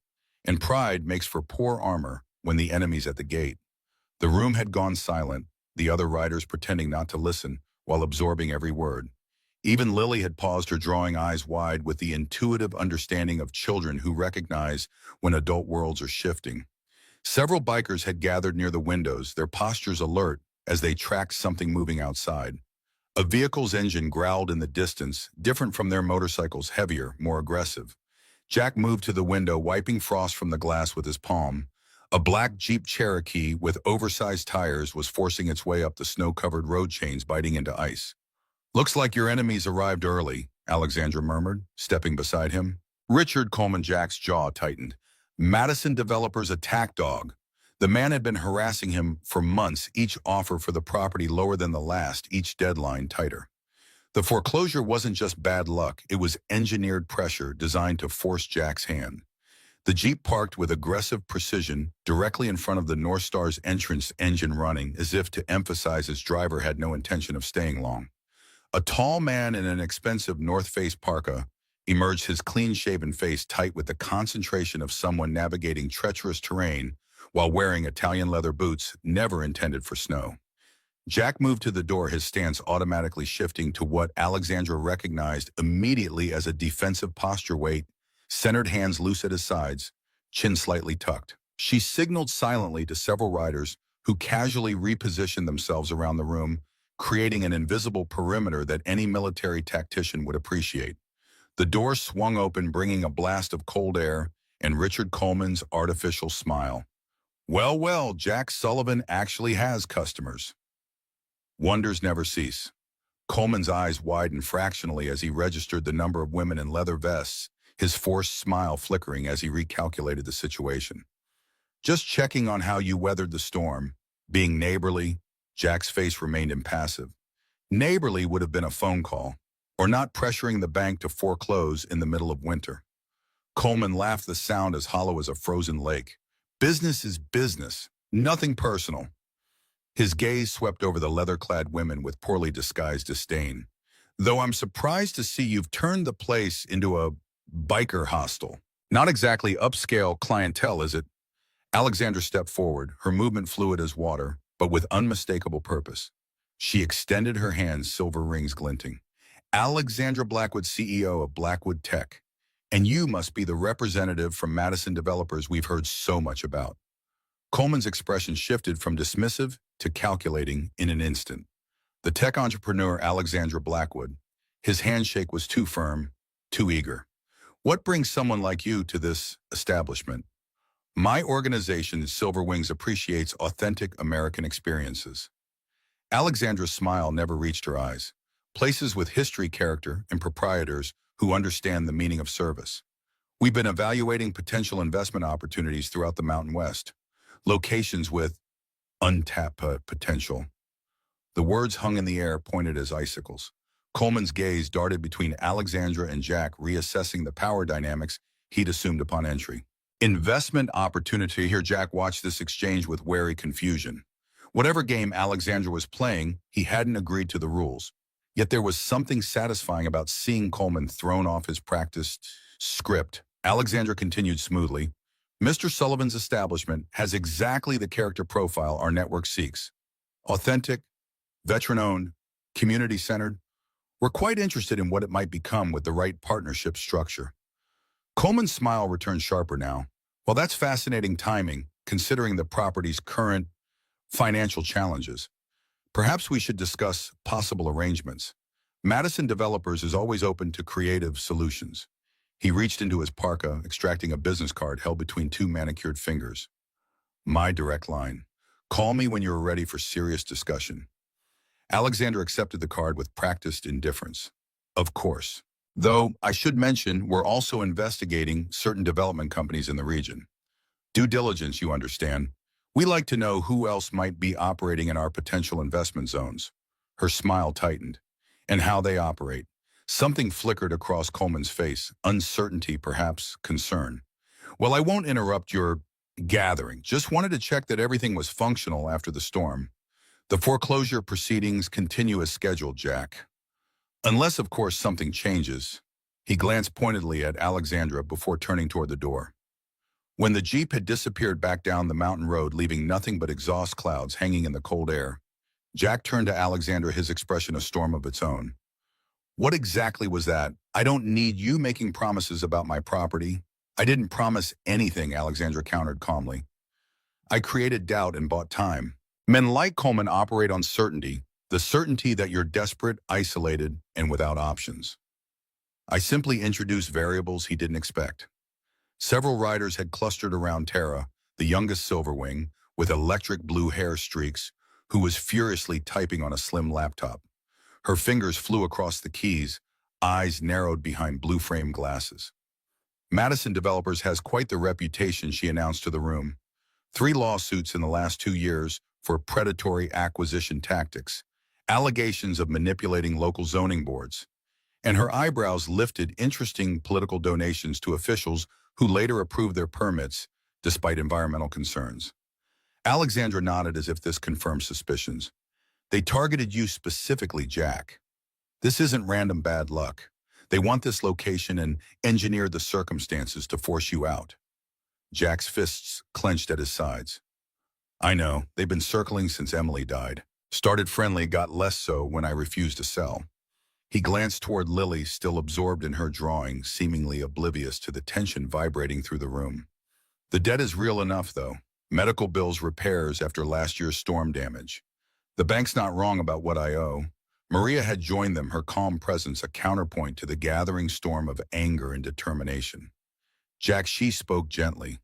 And pride makes for poor armor when the enemy's at the gate. The room had gone silent, the other riders pretending not to listen while absorbing every word. Even Lily had paused, her drawing eyes wide with the intuitive understanding of children who recognize when adult worlds are shifting. Several bikers had gathered near the windows, their postures alert as they tracked something moving outside. A vehicle's engine growled in the distance, different from their motorcycles, heavier, more aggressive. Jack moved to the window, wiping frost from the glass with his palm. A black Jeep Cherokee with oversized tires was forcing its way up the snow-covered road chains, biting into ice. "Looks like your enemies arrived early," Alexandra murmured, stepping beside him. Richard Coleman. Jack's jaw tightened. Madison Developers attack dog. The man had been harassing him for months, each offer for the property lower than the last, each deadline tighter. The foreclosure wasn't just bad luck, it was engineered pressure designed to force Jack's hand. The Jeep parked with aggressive precision directly in front of the North Star's entrance, engine running, as if to emphasize its driver had no intention of staying long. A tall man in an expensive North Face parka emerged, his clean-shaven face tight with the concentration of someone navigating treacherous terrain while wearing Italian leather boots never intended for snow. Jack moved to the door, his stance automatically shifting to what Alexandra recognized immediately as a defensive posture, weight, centered hands loose at his sides, chin slightly tucked. She signaled silently to several riders who casually repositioned themselves around the room, creating an invisible perimeter that any military tactician would appreciate. The door swung open, bringing a blast of cold air and Richard Coleman's artificial smile. "Well, well, Jack Sullivan actually has customers." Wonders never cease. Coleman's eyes widened fractionally as he registered the number of women in leather vests, his forced smile flickering as he recalculated the situation. "Just checking on how you weathered the storm." Being neighborly, Jack's face remained impassive. Neighborly would have been a phone call, or not pressuring the bank to foreclose in the middle of winter. Coleman laughed, the sound as hollow as a frozen lake. "Business is business, nothing personal." His gaze swept over the leather-clad women with poorly disguised disdain. "Though I'm surprised to see you've turned the place into a biker hostel. Not exactly upscale clientele, is it?" Alexandra stepped forward, her movement fluid as water, but with unmistakable purpose. She extended her hands, silver rings glinting. "Alexandra Blackwood, CEO of Blackwood Tech. And you must be the representative from Madison Developers we've heard so much about." Coleman's expression shifted from dismissive to calculating in an instant. The tech entrepreneur Alexandra Blackwood, his handshake was too firm, too eager. "What brings someone like you to this establishment?" "My organization, Silver Wings, appreciates authentic American experiences." Alexandra's smile never reached her eyes. "Places with history, character, and proprietors who understand the meaning of service. We've been evaluating potential investment opportunities throughout the Mountain West. Locations with untapped potential." The words hung in the air, pointed as icicles. Coleman's gaze darted between Alexandra and Jack, reassessing the power dynamics he'd assumed upon entry. "Investment opportunity." Here Jack watched this exchange with wary confusion. Whatever game Alexandra was playing, he hadn't agreed to the rules. Yet there was something satisfying about seeing Coleman thrown off his practiced script. Alexandra continued smoothly. "Mr. Sullivan's establishment has exactly the character profile our network seeks. Authentic, veteran-owned, community-centered. We're quite interested in what it might become with the right partnership structure." Coleman's smile returned sharper now. "Well, that's fascinating timing, considering the property's current financial challenges. Perhaps we should discuss possible arrangements. Madison Developers is always open to creative solutions." He reached into his parka, extracting a business card held between two manicured fingers. "My direct line. Call me when you're ready for serious discussion." Alexander accepted the card with practiced indifference. "Of course. Though, I should mention, we're also investigating certain development companies in the region. Due diligence, you understand. We like to know who else might be operating in our potential investment zones." Her smile tightened. "And how they operate." Something flickered across Coleman's face, uncertainty, perhaps concern. "Well, I won't interrupt your gathering. Just wanted to check that everything was functional after the storm. The foreclosure proceedings continue as scheduled, Jack. Unless, of course, something changes." He glanced pointedly at Alexandra before turning toward the door. When the Jeep had disappeared back down the mountain road, leaving nothing but exhaust clouds hanging in the cold air, Jack turned to Alexandra, his expression a storm of its own. "What exactly was that? I don't need you making promises about my property." "I didn't promise anything," Alexandra countered calmly. "I created doubt and bought time. Men like Coleman operate on certainty, The certainty that you're desperate, isolated, and without options. I simply introduced variables he didn't expect. Several riders had clustered around Tara, the youngest Silverwing, with electric blue hair streaks, who was furiously typing on a slim laptop. Her fingers flew across the keys, eyes narrowed behind blue frame glasses. Madison Developers has quite the reputation, she announced to the room. 3 lawsuits in the last 2 years for predatory acquisition tactics, allegations of manipulating local zoning boards, and her eyebrows lifted, interesting political donations to officials who later approved their permits despite environmental concerns. Alexandra nodded as if this confirmed suspicions. They targeted you specifically, Jack. This isn't random bad luck. They want this location and engineered the circumstances to force you out. Jack's fists clenched at his sides. I know, they've been circling since Emily died. Started friendly, got less so when I refused to sell. He glanced toward Lily, still absorbed in her drawing, seemingly oblivious to the tension vibrating through the room. The debt is real enough, though. Medical bills, repairs after last year's storm damage. The bank's not wrong about what I owe. Maria had joined them, her calm presence a counterpoint to the gathering storm of anger and determination. Jack, she spoke gently.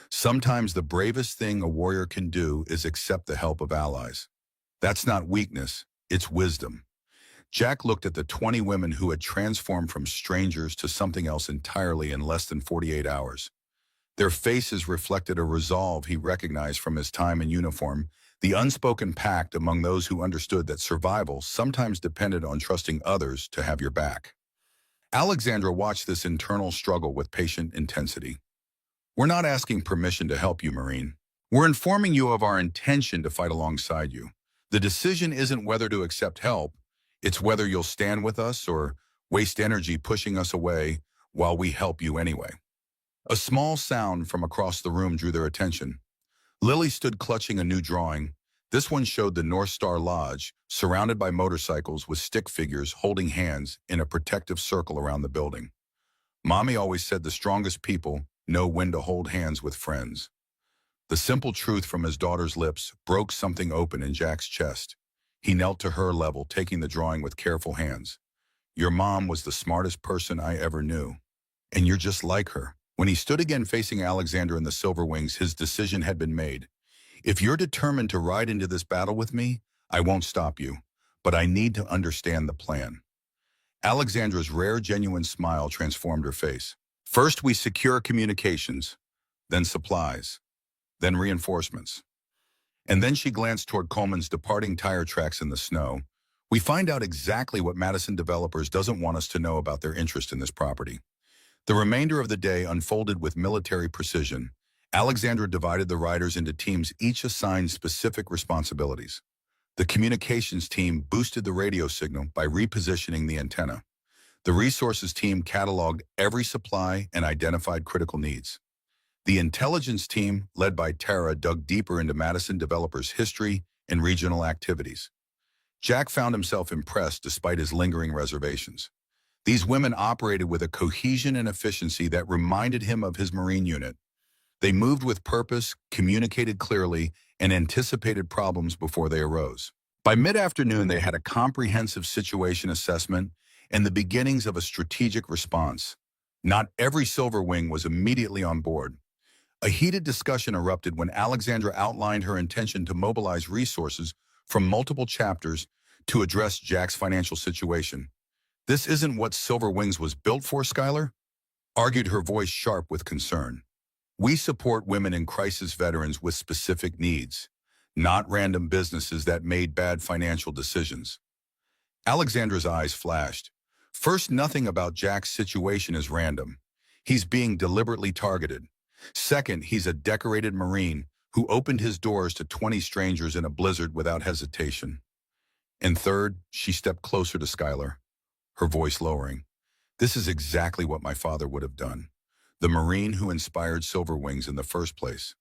Sometimes the bravest thing a warrior can do is accept the help of allies. That's not weakness, it's wisdom. Jack looked at the 20 women who had transformed from strangers to something else entirely in less than 48 hours. Their faces reflected a resolve he recognized from his time in uniform, the unspoken pact among those who understood that survival sometimes depended on trusting others to have your back. Alexandra watched this internal struggle with patient intensity. We're not asking permission to help you, Marine. We're informing you of our intention to fight alongside you. The decision isn't whether to accept help, it's whether you'll stand with us or waste energy pushing us away while we help you anyway. A small sound from across the room drew their attention. Lily stood clutching a new drawing. This one showed the North Star Lodge, surrounded by motorcycles with stick figures holding hands in a protective circle around the building. Mommy always said the strongest people know when to hold hands with friends. The simple truth from his daughter's lips broke something open in Jack's chest. He knelt to her level, taking the drawing with careful hands. Your mom was the smartest person I ever knew. And you're just like her. When he stood again facing Alexander and the Silverwings, his decision had been made. If you're determined to ride into this battle with me, I won't stop you, but I need to understand the plan. Alexandra's rare, genuine smile transformed her face. First, we secure communications, then supplies, then reinforcements. And then she glanced toward Coleman's departing tire tracks in the snow. We find out exactly what Madison Developers doesn't want us to know about their interest in this property. The remainder of the day unfolded with military precision. Alexandra divided the riders into teams, each assigned specific responsibilities. The communications team boosted the radio signal by repositioning the antenna. The resources team cataloged every supply and identified critical needs. The intelligence team, led by Tara, dug deeper into Madison Developers' history and regional activities. Jack found himself impressed despite his lingering reservations. These women operated with a cohesion and efficiency that reminded him of his Marine unit. They moved with purpose, communicated clearly, and anticipated problems before they arose. By mid-afternoon, they had a comprehensive situation assessment and the beginnings of a strategic response. Not every Silverwing was immediately on board. A heated discussion erupted when Alexandra outlined her intention to mobilize resources from multiple chapters to address Jack's financial situation. This isn't what Silverwings was built for, Skylar? Argued, her voice sharp with concern. We support women in crisis, veterans with specific needs, not random businesses that made bad financial decisions. Alexandra's eyes flashed. First, nothing about Jack's situation is random. He's being deliberately targeted. Second, he's a decorated Marine who opened his doors to 20 strangers in a blizzard without hesitation. And third, she stepped closer to Skylar, her voice lowering. This is exactly what my father would have done. The Marine who inspired Silverwings in the first place.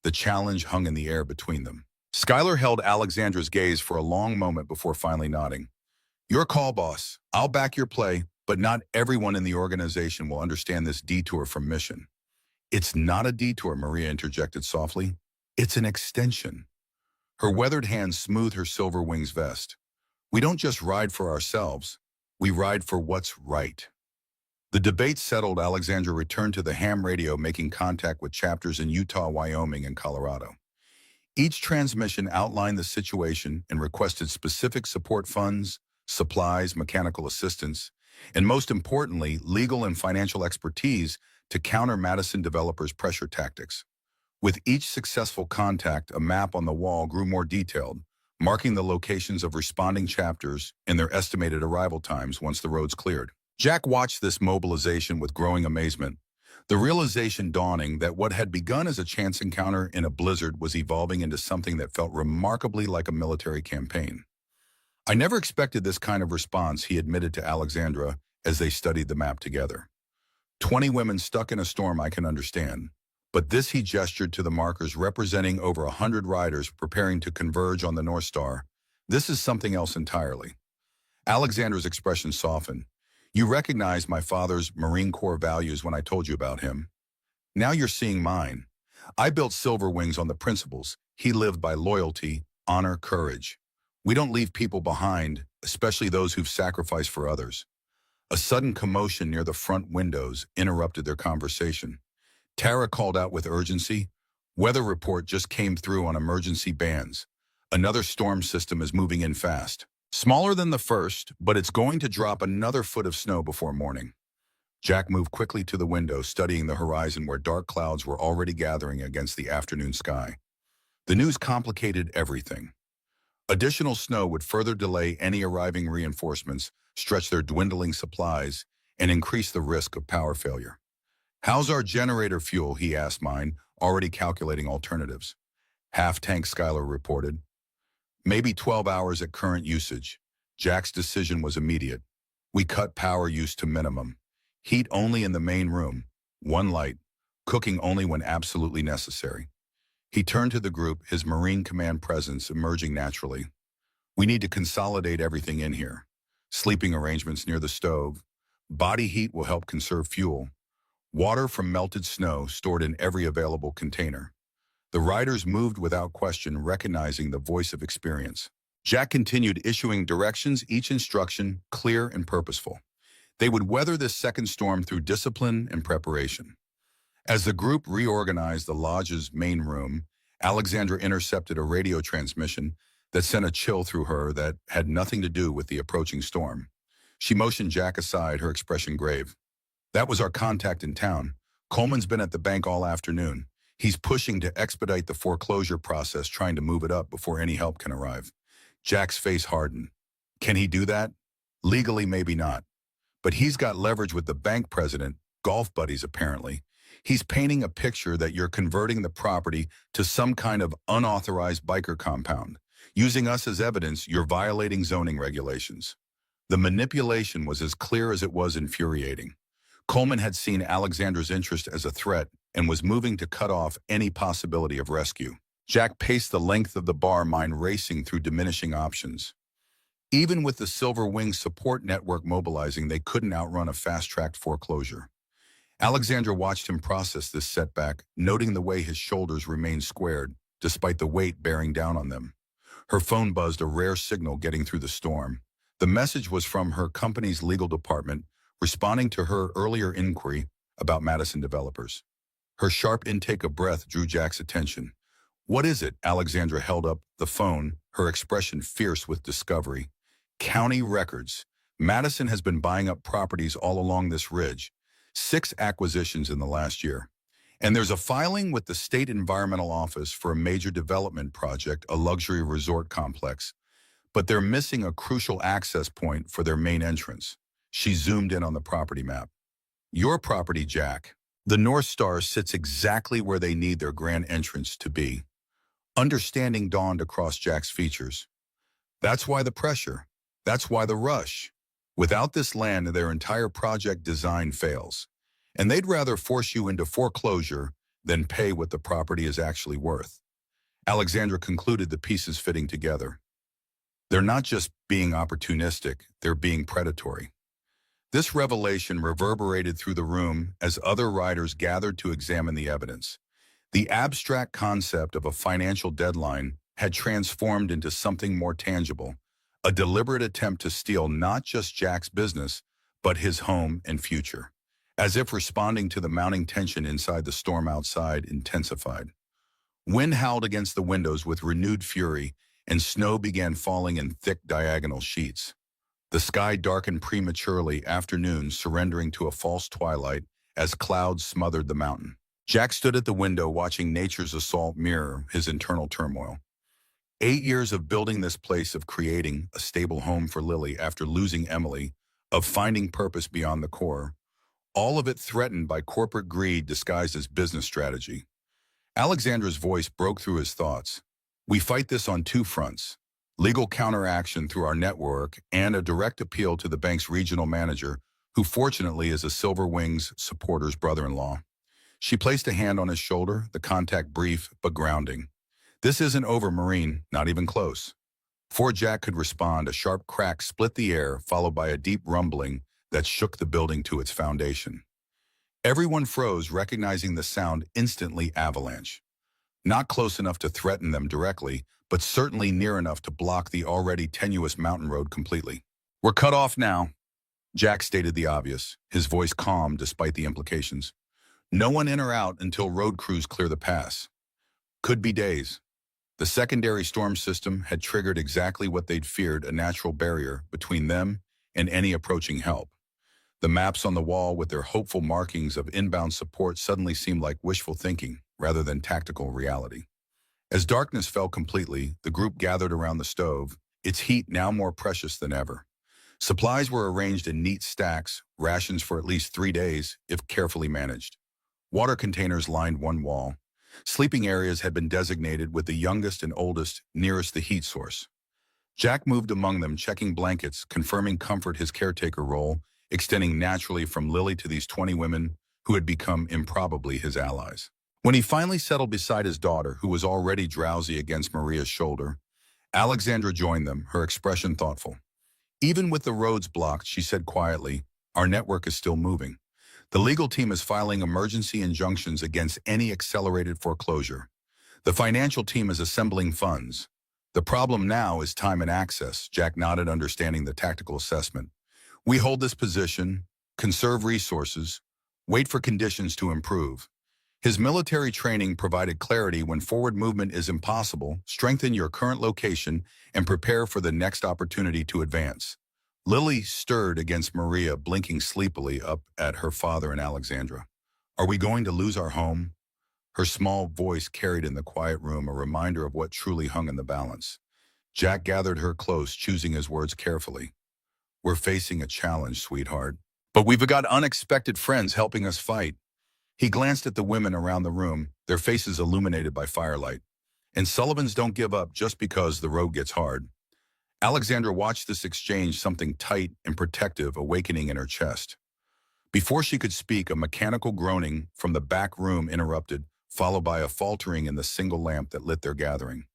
The challenge hung in the air between them. Skylar held Alexandra's gaze for a long moment before finally nodding. Your call, boss. I'll back your play, but not everyone in the organization will understand this detour from mission. It's not a detour, Maria interjected softly. It's an extension. Her weathered hand smoothed her Silverwings vest. We don't just ride for ourselves, we ride for what's right. The debate settled, Alexandra returned to the ham radio, making contact with chapters in Utah, Wyoming, and Colorado. Each transmission outlined the situation and requested specific support funds, supplies, mechanical assistance, and most importantly, legal and financial expertise to counter Madison developers' pressure tactics. With each successful contact, a map on the wall grew more detailed, marking the locations of responding chapters and their estimated arrival times once the roads cleared. Jack watched this mobilization with growing amazement, the realization dawning that what had begun as a chance encounter in a blizzard was evolving into something that felt remarkably like a military campaign. "I never expected this kind of response," he admitted to Alexandra as they studied the map together. 20 women stuck in a storm, I can understand. But this, he gestured to the markers representing over 100 riders preparing to converge on the North Star. "This is something else entirely." Alexandra's expression softened. "You recognized my father's Marine Corps values when I told you about him. Now you're seeing mine. I built Silver Wings on the principles he lived by: loyalty, honor, courage. We don't leave people behind, especially those who've sacrificed for others." A sudden commotion near the front windows interrupted their conversation. Tara called out with urgency, "Weather report just came through on emergency bands. Another storm system is moving in fast. Smaller than the first, but it's going to drop another foot of snow before morning." Jack moved quickly to the window, studying the horizon where dark clouds were already gathering against the afternoon sky. The news complicated everything. Additional snow would further delay any arriving reinforcements, stretch their dwindling supplies, and increase the risk of power failure. "How's our generator fuel?" he asked mine, already calculating alternatives. "Half tank," Skylar reported. "Maybe 12 hours at current usage." Jack's decision was immediate. "We cut power use to minimum. Heat only in the main room, one light, cooking only when absolutely necessary." He turned to the group, his Marine Command presence emerging naturally. "We need to consolidate everything in here. Sleeping arrangements near the stove. Body heat will help conserve fuel. Water from melted snow stored in every available container." The riders moved without question, recognizing the voice of experience. Jack continued issuing directions, each instruction clear and purposeful. They would weather this second storm through discipline and preparation. As the group reorganized the lodge's main room, Alexandra intercepted a radio transmission that sent a chill through her that had nothing to do with the approaching storm. She motioned Jack aside, her expression grave. "That was our contact in town. Coleman's been at the bank all afternoon. He's pushing to expedite the foreclosure process, trying to move it up before any help can arrive." Jack's face hardened. "Can he do that?" "Legally, maybe not. But he's got leverage with the bank president, golf buddies apparently. He's painting a picture that you're converting the property to some kind of unauthorized biker compound. Using us as evidence, you're violating zoning regulations." The manipulation was as clear as it was infuriating. Coleman had seen Alexandra's interest as a threat and was moving to cut off any possibility of rescue. Jack paced the length of the bar, mind racing through diminishing options. Even with the Silver Wings support network mobilizing, they couldn't outrun a fast-tracked foreclosure. Alexandra watched him process this setback, noting the way his shoulders remained squared, despite the weight bearing down on them. Her phone buzzed, a rare signal getting through the storm. The message was from her company's legal department, responding to her earlier inquiry about Madison developers. Her sharp intake of breath drew Jack's attention. "What is it?" Alexandra held up the phone, her expression fierce with discovery. "County records. Madison has been buying up properties all along this ridge. 6 acquisitions in the last year. And there's a filing with the State Environmental Office for a major development project, a luxury resort complex. But they're missing a crucial access point for their main entrance." She zoomed in on the property map. "Your property, Jack. The North Star sits exactly where they need their grand entrance to be." Understanding dawned across Jack's features. "That's why the pressure. That's why the rush. Without this land, their entire project design fails. And they'd rather force you into foreclosure than pay what the property is actually worth." Alexandra concluded, the pieces fitting together. "They're not just being opportunistic, they're being predatory." This revelation reverberated through the room as other riders gathered to examine the evidence. The abstract concept of a financial deadline had transformed into something more tangible, A deliberate attempt to steal not just Jack's business, but his home and future. As if responding to the mounting tension inside, the storm outside intensified. Wind howled against the windows with renewed fury, and snow began falling in thick diagonal sheets. The sky darkened prematurely, afternoon surrendering to a false twilight as clouds smothered the mountain. Jack stood at the window watching nature's assault mirror his internal turmoil. 8 years of building this place, of creating a stable home for Lily after losing Emily, of finding purpose beyond the core, all of it threatened by corporate greed disguised as business strategy. Alexandra's voice broke through his thoughts. We fight this on two fronts: legal counteraction through our network and a direct appeal to the bank's regional manager, who fortunately is a Silver Wings supporter's brother-in-law. She placed a hand on his shoulder, the contact brief but grounding. This isn't over, Marine, not even close. Before Jack could respond, a sharp crack split the air, followed by a deep rumbling that shook the building to its foundation. Everyone froze, recognizing the sound instantly: avalanche. Not close enough to threaten them directly, but certainly near enough to block the already tenuous mountain road completely. We're cut off now, Jack stated the obvious, his voice calm despite the implications. No one in or out until road crews clear the pass. Could be days. The secondary storm system had triggered exactly what they'd feared: a natural barrier between them and any approaching help. The maps on the wall, with their hopeful markings of inbound support, suddenly seemed like wishful thinking rather than tactical reality. As darkness fell completely, the group gathered around the stove, its heat now more precious than ever. Supplies were arranged in neat stacks, rations for at least 3 days, if carefully managed. Water containers lined one wall. Sleeping areas had been designated, with the youngest and oldest nearest the heat source. Jack moved among them, checking blankets, confirming comfort, his caretaker role extending naturally from Lily to these 20 women who had become improbably his allies. When he finally settled beside his daughter, who was already drowsy against Maria's shoulder, Alexandra joined them, her expression thoughtful. Even with the roads blocked, she said quietly, our network is still moving. The legal team is filing emergency injunctions against any accelerated foreclosure. The financial team is assembling funds. The problem now is time and access, Jack nodded, understanding the tactical assessment. We hold this position, conserve resources, wait for conditions to improve. His military training provided clarity: when forward movement is impossible, strengthen your current location and prepare for the next opportunity to advance. Lily stirred against Maria, blinking sleepily up at her father and Alexandra. Are we going to lose our home? Her small voice carried in the quiet room a reminder of what truly hung in the balance. Jack gathered her close, choosing his words carefully. We're facing a challenge, sweetheart, but we've got unexpected friends helping us fight. He glanced at the women around the room, their faces illuminated by firelight. And Sullivans don't give up just because the road gets hard. Alexandra watched this exchange, something tight and protective awakening in her chest. Before she could speak, a mechanical groaning from the back room interrupted, followed by a faltering in the single lamp that lit their gathering.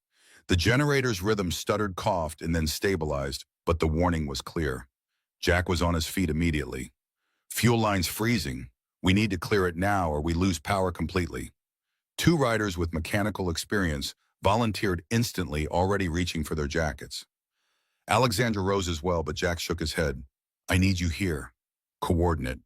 The generator's rhythm stuttered, coughed, and then stabilized, but the warning was clear. Jack was on his feet immediately. Fuel line's freezing. We need to clear it now or we lose power completely. 2 riders with mechanical experience volunteered instantly, already reaching for their jackets. Alexandra rose as well, but Jack shook his head. I need you here. Coordinate.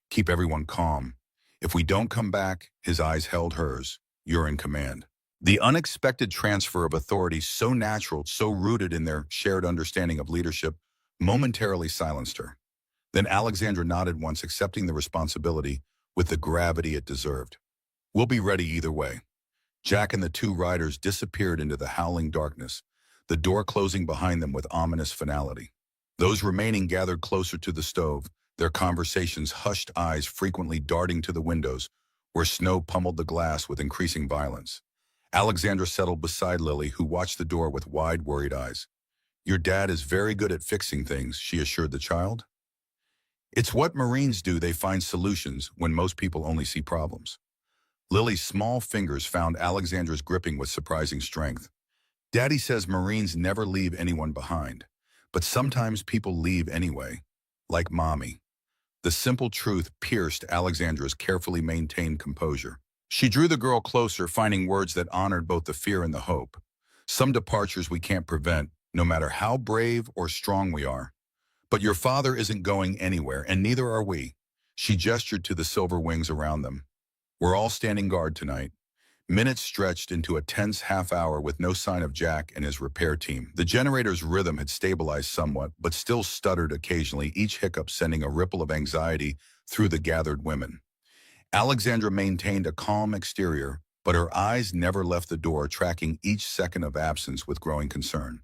Keep everyone calm. If we don't come back, his eyes held hers. You're in command. The unexpected transfer of authority, so natural, so rooted in their shared understanding of leadership, momentarily silenced her. Then Alexandra nodded once, accepting the responsibility with the gravity it deserved. We'll be ready either way. Jack and the 2 riders disappeared into the howling darkness, the door closing behind them with ominous finality. Those remaining gathered closer to the stove, their conversations hushed, eyes frequently darting to the windows, where snow pummeled the glass with increasing violence. Alexandra settled beside Lily, who watched the door with wide, worried eyes. Your dad is very good at fixing things, she assured the child. It's what Marines do. They find solutions when most people only see problems. Lily's small fingers found Alexandra's, gripping with surprising strength. Daddy says Marines never leave anyone behind, but sometimes people leave anyway, like Mommy. The simple truth pierced Alexandra's carefully maintained composure. She drew the girl closer, finding words that honored both the fear and the hope. Some departures we can't prevent, no matter how brave or strong we are. But your father isn't going anywhere, and neither are we. She gestured to the silver wings around them. We're all standing guard tonight. Minutes stretched into a tense half-hour with no sign of Jack and his repair team. The generator's rhythm had stabilized somewhat, but still stuttered occasionally, each hiccup sending a ripple of anxiety through the gathered women. Alexandra maintained a calm exterior, but her eyes never left the door, tracking each second of absence with growing concern.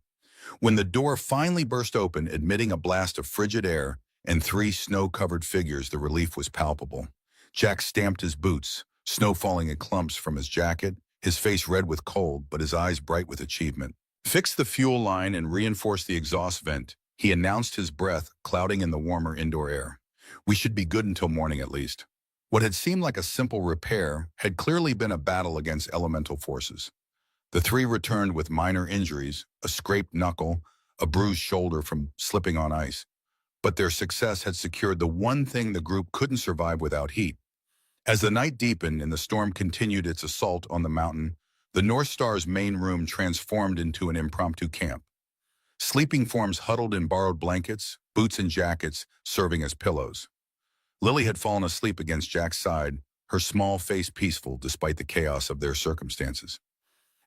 When the door finally burst open, admitting a blast of frigid air and three snow-covered figures, the relief was palpable. Jack stamped his boots, snow falling in clumps from his jacket, his face red with cold, but his eyes bright with achievement. Fix the fuel line and reinforce the exhaust vent, he announced, his breath clouding in the warmer indoor air. We should be good until morning at least. What had seemed like a simple repair had clearly been a battle against elemental forces. The three returned with minor injuries, a scraped knuckle, a bruised shoulder from slipping on ice. But their success had secured the one thing the group couldn't survive without: heat. As the night deepened and the storm continued its assault on the mountain, the North Star's main room transformed into an impromptu camp. Sleeping forms huddled in borrowed blankets, boots and jackets serving as pillows. Lily had fallen asleep against Jack's side, her small face peaceful despite the chaos of their circumstances.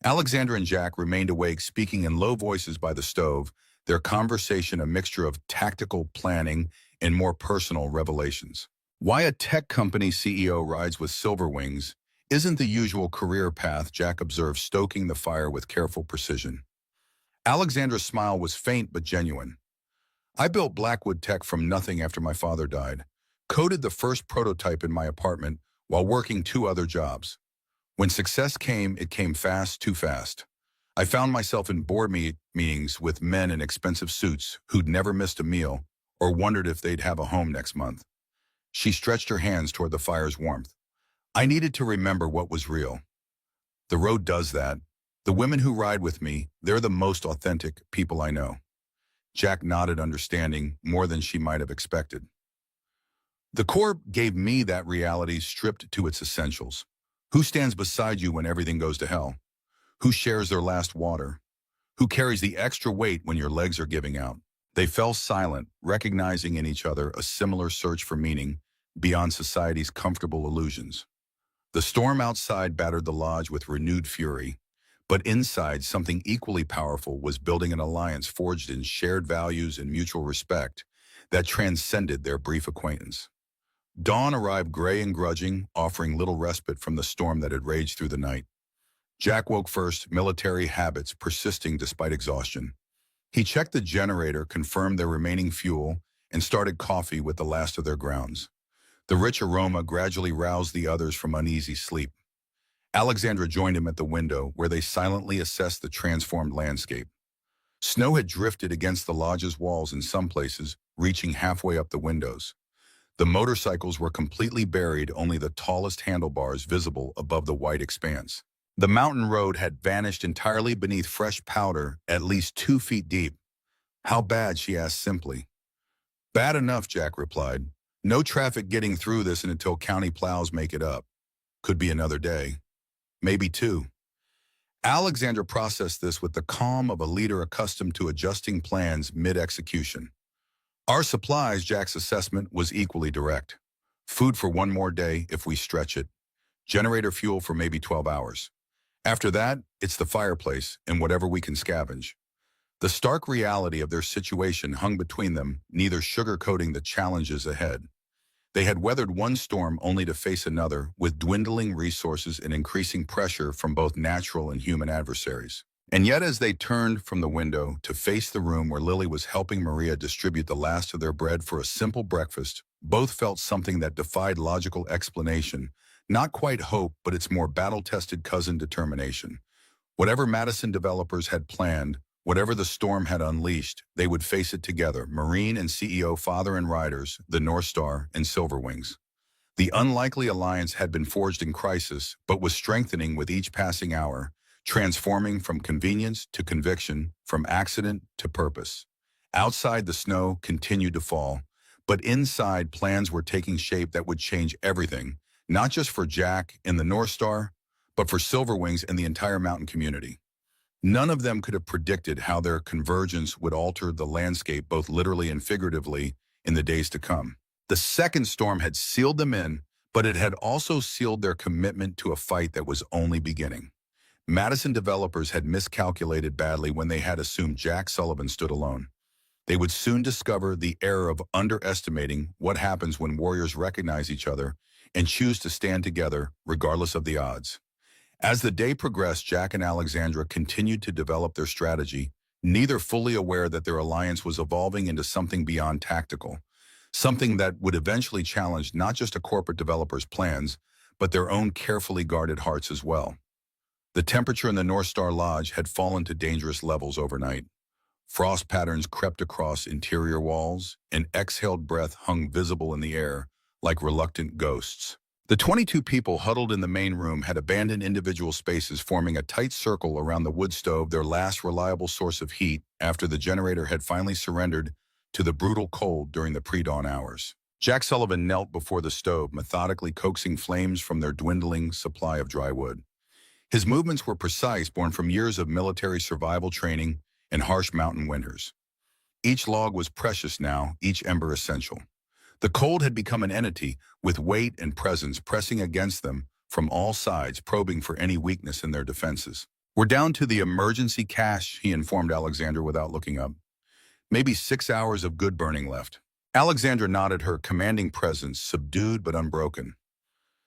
Alexandra and Jack remained awake, speaking in low voices by the stove, their conversation a mixture of tactical planning and more personal revelations. Why a tech company CEO rides with silver wings isn't the usual career path, Jack observed, stoking the fire with careful precision. Alexandra's smile was faint but genuine. I built Blackwood Tech from nothing after my father died, coded the first prototype in my apartment while working two other jobs. When success came, it came fast, too fast. I found myself in board meetings with men in expensive suits who'd never missed a meal or wondered if they'd have a home next month. She stretched her hands toward the fire's warmth. I needed to remember what was real. The road does that. The women who ride with me, they're the most authentic people I know. Jack nodded, understanding more than she might have expected. The Corps gave me that reality stripped to its essentials. Who stands beside you when everything goes to hell? Who shares their last water? Who carries the extra weight when your legs are giving out? They fell silent, recognizing in each other a similar search for meaning beyond society's comfortable illusions. The storm outside battered the lodge with renewed fury, but inside something equally powerful was building, an alliance forged in shared values and mutual respect that transcended their brief acquaintance. Dawn arrived gray and grudging, offering little respite from the storm that had raged through the night. Jack woke first, military habits persisting despite exhaustion. He checked the generator, confirmed their remaining fuel, and started coffee with the last of their grounds. The rich aroma gradually roused the others from uneasy sleep. Alexandra joined him at the window, where they silently assessed the transformed landscape. Snow had drifted against the lodge's walls in some places, reaching halfway up the windows. The motorcycles were completely buried, only the tallest handlebars visible above the white expanse. The mountain road had vanished entirely beneath fresh powder, at least 2 feet deep. How bad, she asked simply. Bad enough, Jack replied. No traffic getting through this until county plows make it up. Could be another day. Maybe 2. Alexandra processed this with the calm of a leader accustomed to adjusting plans mid-execution. Our supplies, Jack's assessment was equally direct. Food for 1 more day if we stretch it. Generator fuel for maybe 12 hours. After that, it's the fireplace and whatever we can scavenge. The stark reality of their situation hung between them, neither sugarcoating the challenges ahead. They had weathered one storm only to face another, with dwindling resources and increasing pressure from both natural and human adversaries. And yet, as they turned from the window to face the room where Lily was helping Maria distribute the last of their bread for a simple breakfast, both felt something that defied logical explanation. Not quite hope, but its more battle-tested cousin, determination. Whatever Madison developers had planned, whatever the storm had unleashed, they would face it together, Marine and CEO, father and riders, the North Star and Silverwings. The unlikely alliance had been forged in crisis, but was strengthening with each passing hour, transforming from convenience to conviction, from accident to purpose. Outside, the snow continued to fall, but inside, plans were taking shape that would change everything, not just for Jack and the North Star, but for Silverwings and the entire mountain community. None of them could have predicted how their convergence would alter the landscape both literally and figuratively in the days to come. The second storm had sealed them in, but it had also sealed their commitment to a fight that was only beginning. Madison developers had miscalculated badly when they had assumed Jack Sullivan stood alone. They would soon discover the error of underestimating what happens when warriors recognize each other and choose to stand together regardless of the odds. As the day progressed, Jack and Alexandra continued to develop their strategy, neither fully aware that their alliance was evolving into something beyond tactical, something that would eventually challenge not just a corporate developer's plans, but their own carefully guarded hearts as well. The temperature in the North Star Lodge had fallen to dangerous levels overnight. Frost patterns crept across interior walls, and exhaled breath hung visible in the air like reluctant ghosts. The 22 people huddled in the main room had abandoned individual spaces, forming a tight circle around the wood stove, their last reliable source of heat after the generator had finally surrendered to the brutal cold during the pre-dawn hours. Jack Sullivan knelt before the stove, methodically coaxing flames from their dwindling supply of dry wood. His movements were precise, born from years of military survival training and harsh mountain winters. Each log was precious now, each ember essential. The cold had become an entity, with weight and presence pressing against them from all sides, probing for any weakness in their defenses. "We're down to the emergency cache," he informed Alexandra without looking up. "Maybe 6 hours of good burning left." Alexandra nodded, her commanding presence subdued but unbroken.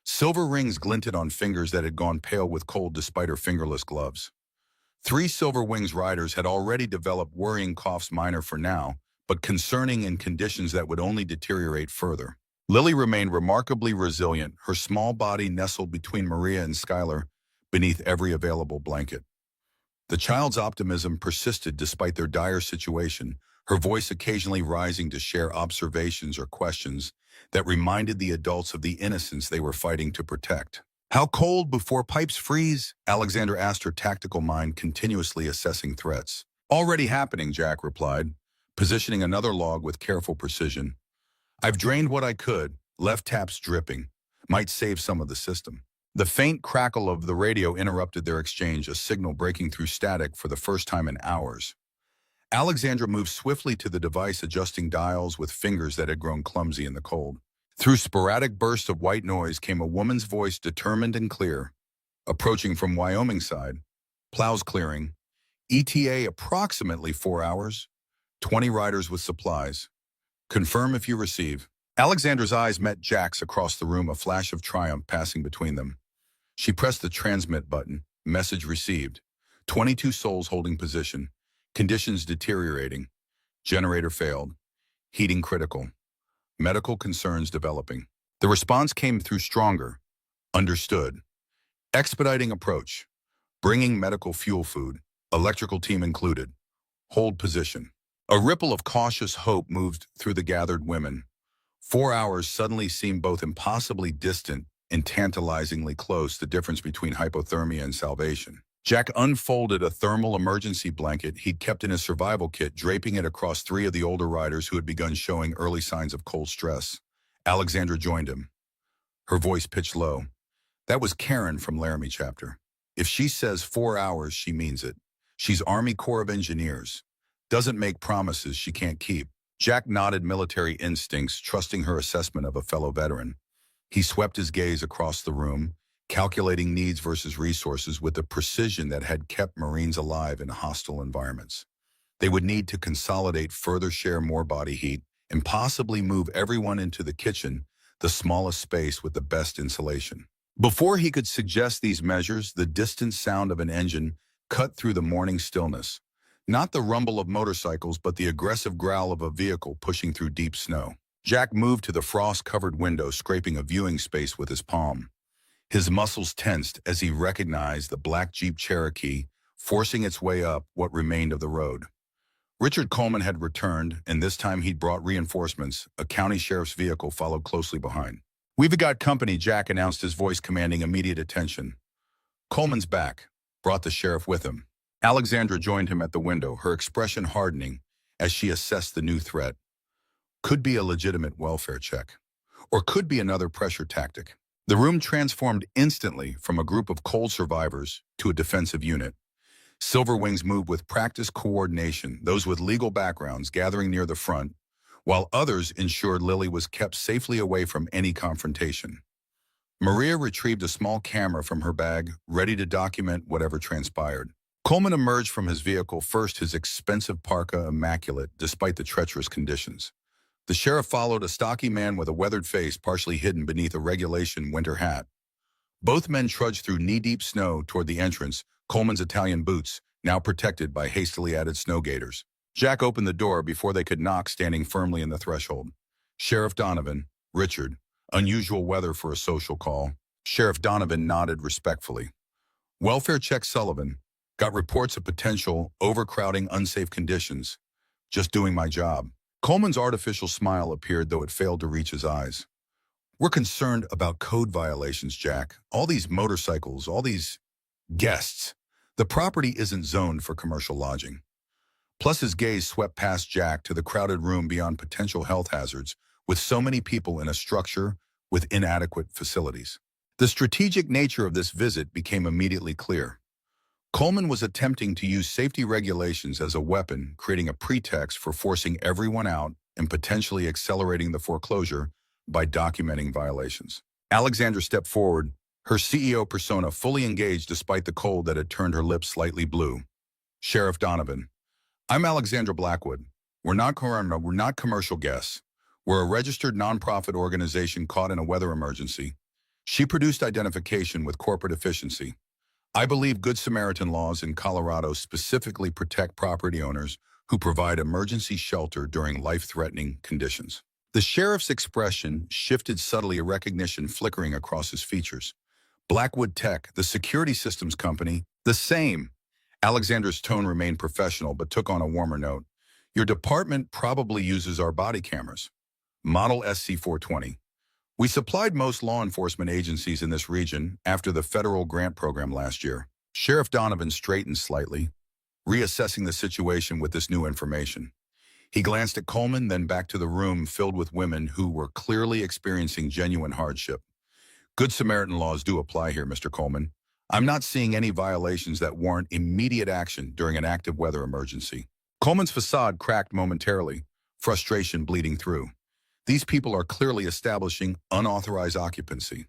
Silver rings glinted on fingers that had gone pale with cold despite her fingerless gloves. 3 Silver Wings riders had already developed worrying coughs, minor for now, but concerning in conditions that would only deteriorate further. Lily remained remarkably resilient, her small body nestled between Maria and Skylar beneath every available blanket. The child's optimism persisted despite their dire situation, her voice occasionally rising to share observations or questions that reminded the adults of the innocence they were fighting to protect. "How cold before pipes freeze?" Alexandra asked, her tactical mind continuously assessing threats. "Already happening," Jack replied, positioning another log with careful precision. "I've drained what I could, left taps dripping. Might save some of the system." The faint crackle of the radio interrupted their exchange, a signal breaking through static for the first time in hours. Alexandra moved swiftly to the device, adjusting dials with fingers that had grown clumsy in the cold. Through sporadic bursts of white noise came a woman's voice, determined and clear. "Approaching from Wyoming side. Plows clearing. ETA approximately 4 hours. 20 riders with supplies. Confirm if you receive." Alexandra's eyes met Jack's across the room, a flash of triumph passing between them. She pressed the transmit button. Message received. 22 souls holding position. Conditions deteriorating. Generator failed. Heating critical. Medical concerns developing. The response came through stronger. Understood. Expediting approach. Bringing medical fuel food. Electrical team included. Hold position. A ripple of cautious hope moved through the gathered women. 4 hours suddenly seemed both impossibly distant and tantalizingly close, the difference between hypothermia and salvation. Jack unfolded a thermal emergency blanket he'd kept in his survival kit, draping it across 3 of the older riders who had begun showing early signs of cold stress. Alexandra joined him, her voice pitched low. That was Karen from Laramie chapter. If she says 4 hours, she means it. She's Army Corps of Engineers. Doesn't make promises she can't keep. Jack nodded, military instincts, trusting her assessment of a fellow veteran. He swept his gaze across the room, calculating needs versus resources with the precision that had kept Marines alive in hostile environments. They would need to consolidate, further share more body heat, and possibly move everyone into the kitchen, the smallest space with the best insulation. Before he could suggest these measures, the distant sound of an engine cut through the morning stillness. Not the rumble of motorcycles, but the aggressive growl of a vehicle pushing through deep snow. Jack moved to the frost-covered window, scraping a viewing space with his palm. His muscles tensed as he recognized the black Jeep Cherokee forcing its way up what remained of the road. Richard Coleman had returned, and this time he'd brought reinforcements. A county sheriff's vehicle followed closely behind. "We've got company," Jack announced, his voice commanding immediate attention. "Coleman's back," brought the sheriff with him. Alexandra joined him at the window, her expression hardening as she assessed the new threat. Could be a legitimate welfare check, or could be another pressure tactic. The room transformed instantly from a group of cold survivors to a defensive unit. Silverwings moved with practiced coordination, those with legal backgrounds gathering near the front, while others ensured Lily was kept safely away from any confrontation. Maria retrieved a small camera from her bag, ready to document whatever transpired. Coleman emerged from his vehicle, first his expensive parka immaculate despite the treacherous conditions. The sheriff followed, a stocky man with a weathered face partially hidden beneath a regulation winter hat. Both men trudged through knee-deep snow toward the entrance, Coleman's Italian boots, now protected by hastily added snow gaiters. Jack opened the door before they could knock, standing firmly in the threshold. Sheriff Donovan, Richard. Unusual weather for a social call. Sheriff Donovan nodded respectfully. Welfare check Sullivan. Got reports of potential overcrowding, unsafe conditions. Just doing my job. Coleman's artificial smile appeared, though it failed to reach his eyes. We're concerned about code violations, Jack. All these motorcycles, all these guests. The property isn't zoned for commercial lodging. Plus, his gaze swept past Jack to the crowded room beyond potential health hazards, with so many people in a structure with inadequate facilities. The strategic nature of this visit became immediately clear. Coleman was attempting to use safety regulations as a weapon, creating a pretext for forcing everyone out and potentially accelerating the foreclosure by documenting violations. Alexandra stepped forward, her CEO persona fully engaged despite the cold that had turned her lips slightly blue. Sheriff Donovan, I'm Alexandra Blackwood. We're not commercial guests. We're a registered nonprofit organization caught in a weather emergency. She produced identification with corporate efficiency. I believe Good Samaritan laws in Colorado specifically protect property owners who provide emergency shelter during life-threatening conditions. The sheriff's expression shifted subtly, a recognition flickering across his features. Blackwood Tech, the security systems company, the same. Alexandra's tone remained professional but took on a warmer note. Your department probably uses our body cameras. Model SC420. We supplied most law enforcement agencies in this region after the federal grant program last year. Sheriff Donovan straightened slightly, reassessing the situation with this new information. He glanced at Coleman, then back to the room filled with women who were clearly experiencing genuine hardship. Good Samaritan laws do apply here, Mr. Coleman. I'm not seeing any violations that warrant immediate action during an active weather emergency. Coleman's facade cracked momentarily, frustration bleeding through. These people are clearly establishing unauthorized occupancy.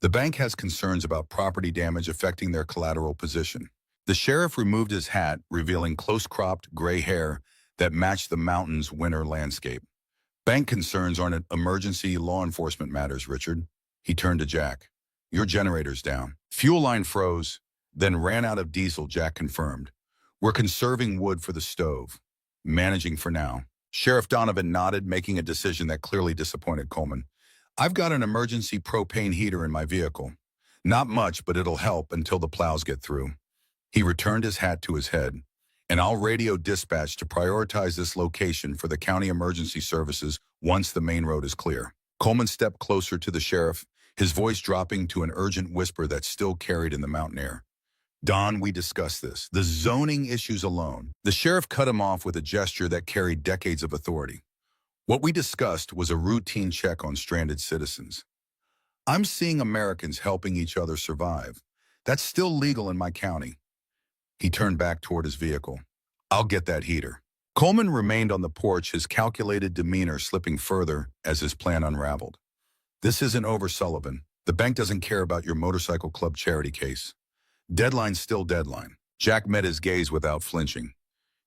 The bank has concerns about property damage affecting their collateral position. The sheriff removed his hat, revealing close-cropped gray hair that matched the mountain's winter landscape. Bank concerns aren't emergency law enforcement matters, Richard. He turned to Jack. Your generator's down. Fuel line froze, then ran out of diesel, Jack confirmed. We're conserving wood for the stove. Managing for now. Sheriff Donovan nodded, making a decision that clearly disappointed Coleman. I've got an emergency propane heater in my vehicle. Not much, but it'll help until the plows get through. He returned his hat to his head. And I'll radio dispatch to prioritize this location for the county emergency services once the main road is clear. Coleman stepped closer to the sheriff, his voice dropping to an urgent whisper that still carried in the mountain air. Don, we discussed this. The zoning issues alone. The sheriff cut him off with a gesture that carried decades of authority. What we discussed was a routine check on stranded citizens. I'm seeing Americans helping each other survive. That's still legal in my county. He turned back toward his vehicle. I'll get that heater. Coleman remained on the porch, his calculated demeanor slipping further as his plan unraveled. This isn't over, Sullivan. The bank doesn't care about your motorcycle club charity case. Deadline's still deadline. Jack met his gaze without flinching.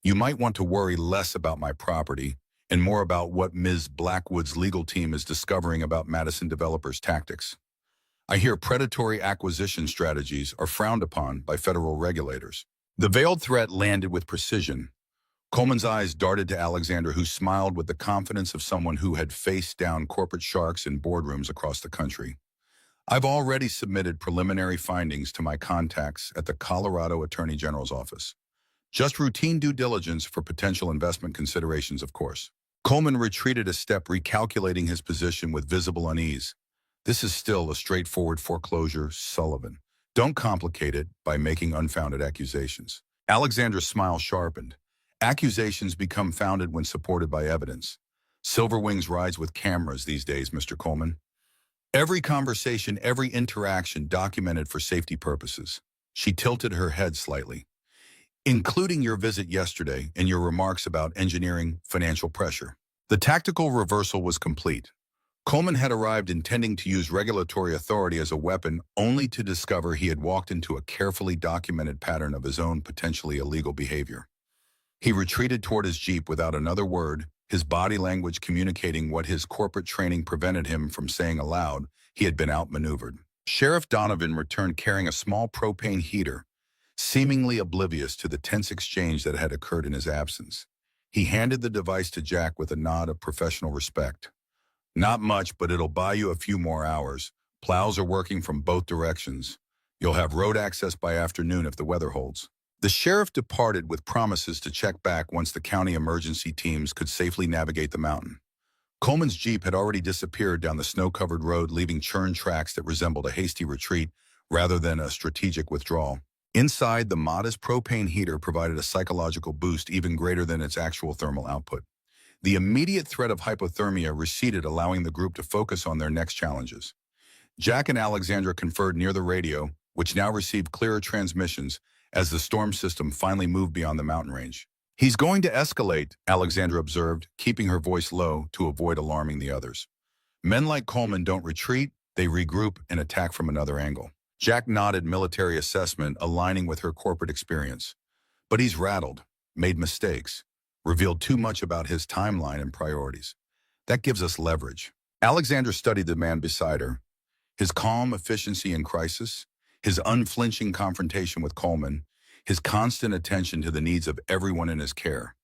You might want to worry less about my property and more about what Ms. Blackwood's legal team is discovering about Madison developers' tactics. I hear predatory acquisition strategies are frowned upon by federal regulators. The veiled threat landed with precision. Coleman's eyes darted to Alexandra, who smiled with the confidence of someone who had faced down corporate sharks in boardrooms across the country. I've already submitted preliminary findings to my contacts at the Colorado Attorney General's office. Just routine due diligence for potential investment considerations, of course. Coleman retreated a step, recalculating his position with visible unease. This is still a straightforward foreclosure, Sullivan. Don't complicate it by making unfounded accusations. Alexandra's smile sharpened. Accusations become founded when supported by evidence. Silverwings rides with cameras these days, Mr. Coleman. Every conversation, every interaction documented for safety purposes. She tilted her head slightly. including your visit yesterday and your remarks about engineering financial pressure. The tactical reversal was complete. Coleman had arrived intending to use regulatory authority as a weapon only to discover he had walked into a carefully documented pattern of his own potentially illegal behavior. He retreated toward his jeep without another word, his body language communicating what his corporate training prevented him from saying aloud. He had been outmaneuvered. Sheriff Donovan returned carrying a small propane heater, seemingly oblivious to the tense exchange that had occurred in his absence. He handed the device to Jack with a nod of professional respect. Not much, but it'll buy you a few more hours. Plows are working from both directions. You'll have road access by afternoon if the weather holds. The sheriff departed with promises to check back once the county emergency teams could safely navigate the mountain. Coleman's jeep had already disappeared down the snow-covered road, leaving churned tracks that resembled a hasty retreat rather than a strategic withdrawal. Inside, the modest propane heater provided a psychological boost even greater than its actual thermal output. The immediate threat of hypothermia receded, allowing the group to focus on their next challenges. Jack and Alexandra conferred near the radio, which now received clearer transmissions as the storm system finally moved beyond the mountain range. "He's going to escalate," Alexandra observed, keeping her voice low to avoid alarming the others. "Men like Coleman don't retreat, they regroup and attack from another angle." Jack nodded military assessment, aligning with her corporate experience. "But he's rattled, made mistakes, revealed too much about his timeline and priorities. That gives us leverage." Alexandra studied the man beside her. His calm efficiency in crisis, his unflinching confrontation with Coleman, his constant attention to the needs of everyone in his care.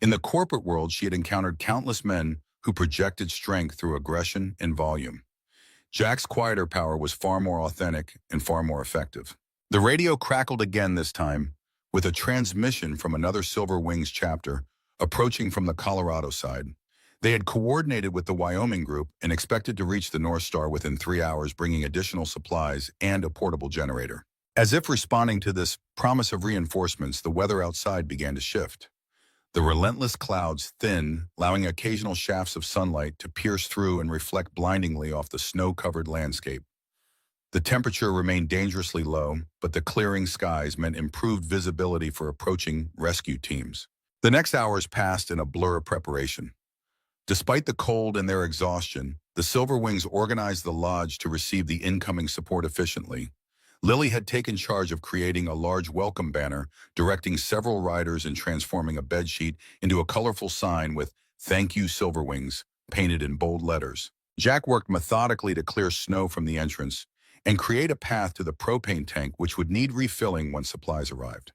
In the corporate world, she had encountered countless men who projected strength through aggression and volume. Jack's quieter power was far more authentic and far more effective. The radio crackled again this time, with a transmission from another Silver Wings chapter approaching from the Colorado side. They had coordinated with the Wyoming group and expected to reach the North Star within 3 hours, bringing additional supplies and a portable generator. As if responding to this promise of reinforcements, the weather outside began to shift. The relentless clouds thinned, allowing occasional shafts of sunlight to pierce through and reflect blindingly off the snow-covered landscape. The temperature remained dangerously low, but the clearing skies meant improved visibility for approaching rescue teams. The next hours passed in a blur of preparation. Despite the cold and their exhaustion, the Silver Wings organized the lodge to receive the incoming support efficiently. Lily had taken charge of creating a large welcome banner, directing several riders and transforming a bedsheet into a colorful sign with "Thank you, Silver Wings" painted in bold letters. Jack worked methodically to clear snow from the entrance and create a path to the propane tank, which would need refilling when supplies arrived.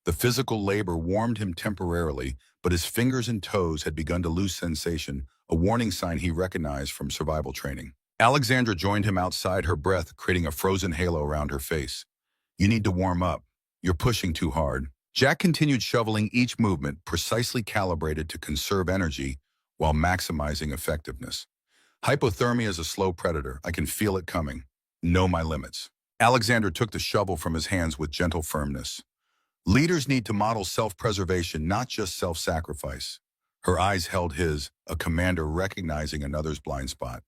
The physical labor warmed him temporarily, but his fingers and toes had begun to lose sensation, a warning sign he recognized from survival training. Alexandra joined him outside, her breath creating a frozen halo around her face. "You need to warm up. You're pushing too hard." Jack continued shoveling, each movement precisely calibrated to conserve energy while maximizing effectiveness. "Hypothermia is a slow predator. I can feel it coming. Know my limits." Alexandra took the shovel from his hands with gentle firmness. "Leaders need to model self-preservation, not just self-sacrifice." Her eyes held his, a commander recognizing another's blind spot.